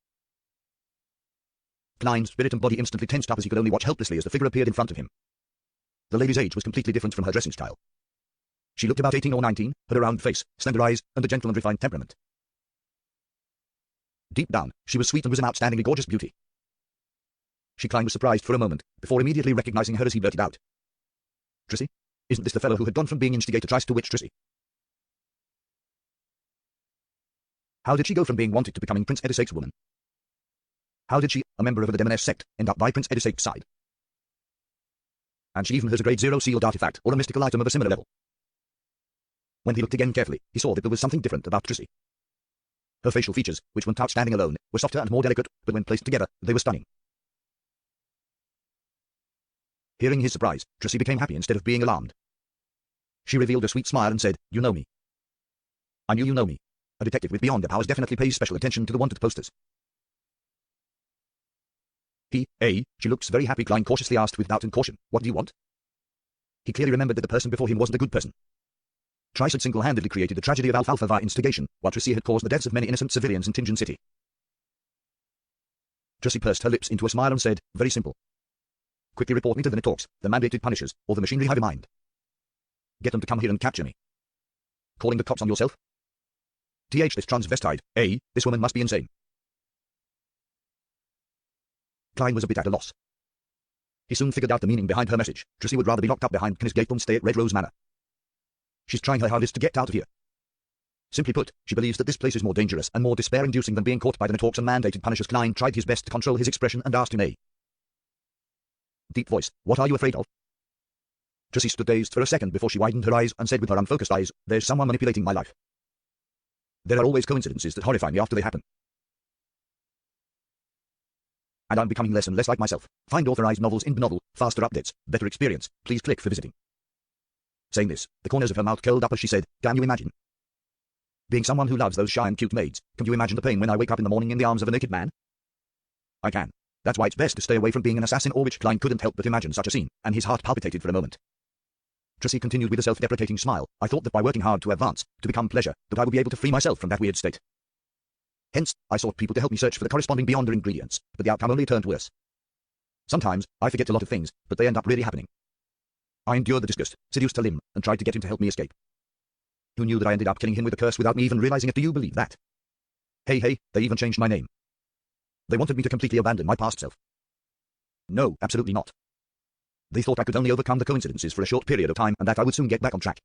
Klein's spirit and body instantly tensed up as he could only watch helplessly as the figure appeared in front of him. The lady's age was completely different from her dressing style. She looked about 18 or 19, had a round face, slender eyes, and a gentle and refined temperament. Deep down, she was sweet and was an outstandingly gorgeous beauty. Klein was surprised for a moment, before immediately recognizing her as he blurted out, "Trissy? Isn't this the fellow who had gone from being instigator twice to witch Trissy? How did she go from being wanted to becoming Prince Edisake's woman? How did she, a member of the Demoness sect, end up by Prince Edisake's side? And she even has a Grade 0 sealed artifact, or a mystical item of a similar level." When he looked again carefully, he saw that there was something different about Trissy. Her facial features, which weren't outstanding alone, were softer and more delicate, but when placed together, they were stunning. Hearing his surprise, Trissy became happy instead of being alarmed. She revealed a sweet smile and said, "You know me." "I knew you know me. A detective with beyond powers definitely pays special attention to the wanted posters." She looks very happy," Klein cautiously asked with doubt and caution. "What do you want?" He clearly remembered that the person before him wasn't a good person. Trice had single-handedly created the tragedy of Alfalfa via instigation, while Trissy had caused the deaths of many innocent civilians in Tingen City. Trissy pursed her lips into a smile and said, "Very simple. Quickly report me to the Nitorks, the mandated punishers, or the machinery hive mind. Get them to come here and capture me." "Calling the cops on yourself?" "This transvestite, this woman must be insane." Klein was a bit at a loss. He soon figured out the meaning behind her message. Trissy would rather be locked up behind Kniss Gate than stay at Red Rose Manor. She's trying her hardest to get out of here. Simply put, she believes that this place is more dangerous and more despair-inducing than being caught by the Nitorks and mandated punishers. Klein tried his best to control his expression and asked in a deep voice, "What are you afraid of?" Tracy stood dazed for a second before she widened her eyes and said with her unfocused eyes, "There's someone manipulating my life. There are always coincidences that horrify me after they happen. And I'm becoming less and less like myself. Find authorized novels in Novel, faster updates, better experience. Please click for visiting." Saying this, the corners of her mouth curled up as she said, "Can you imagine? Being someone who loves those shy and cute maids, can you imagine the pain when I wake up in the morning in the arms of a naked man? I can. That's why it's best to stay away from being an assassin," or which Klein couldn't help but imagine such a scene, and his heart palpitated for a moment. Tracy continued with a self-deprecating smile, "I thought that by working hard to advance, to become pleasure, that I would be able to free myself from that weird state. Hence, I sought people to help me search for the corresponding Beyonder ingredients, but the outcome only turned worse. Sometimes, I forget a lot of things, but they end up really happening. I endured the disgust, seduced Halim, and tried to get him to help me escape. Who knew that I ended up killing him with a curse without me even realizing it? Do you believe that? Hey, they even changed my name. They wanted me to completely abandon my past self. No, absolutely not. They thought I could only overcome the coincidences for a short period of time and that I would soon get back on track.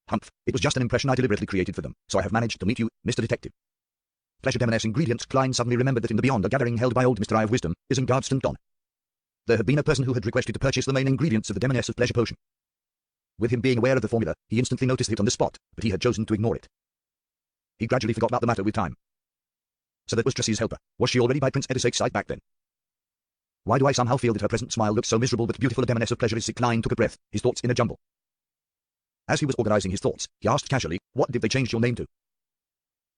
Humph, it was just an impression I deliberately created for them, so I have managed to meet you, Mr. Detective. Pleasure Demoness ingredients. Klein suddenly remembered that in the Beyond, gathering held by old Mr. Eye of Wisdom, Isengard stand gone. There had been a person who had requested to purchase the main ingredients of the Demoness's pleasure potion. With him being aware of the formula, he instantly noticed it on the spot, but he had chosen to ignore it. He gradually forgot about the matter with time. So that was Tracy's helper. Was she already by Prince Edisake's side back then? Why do I somehow feel that her present smile looks so miserable but beautiful? A Demoness of pleasure is sick. Klein took a breath, his thoughts in a jumble. As he was organizing his thoughts, he asked casually, "What did they change your name to?"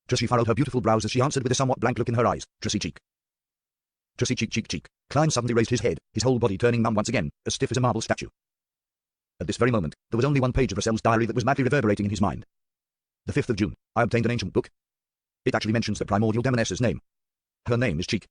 Tracy furrowed her beautiful brows as she answered with a somewhat blank look in her eyes, "Tracy Cheek." Tracy Cheek. Klein suddenly raised his head, his whole body turning numb once again, as stiff as a marble statue. At this very moment, there was only one page of Russell's diary that was madly reverberating in his mind. The 5th of June, I obtained an ancient book. It actually mentions the primordial Demoness's name. Her name is Cheek.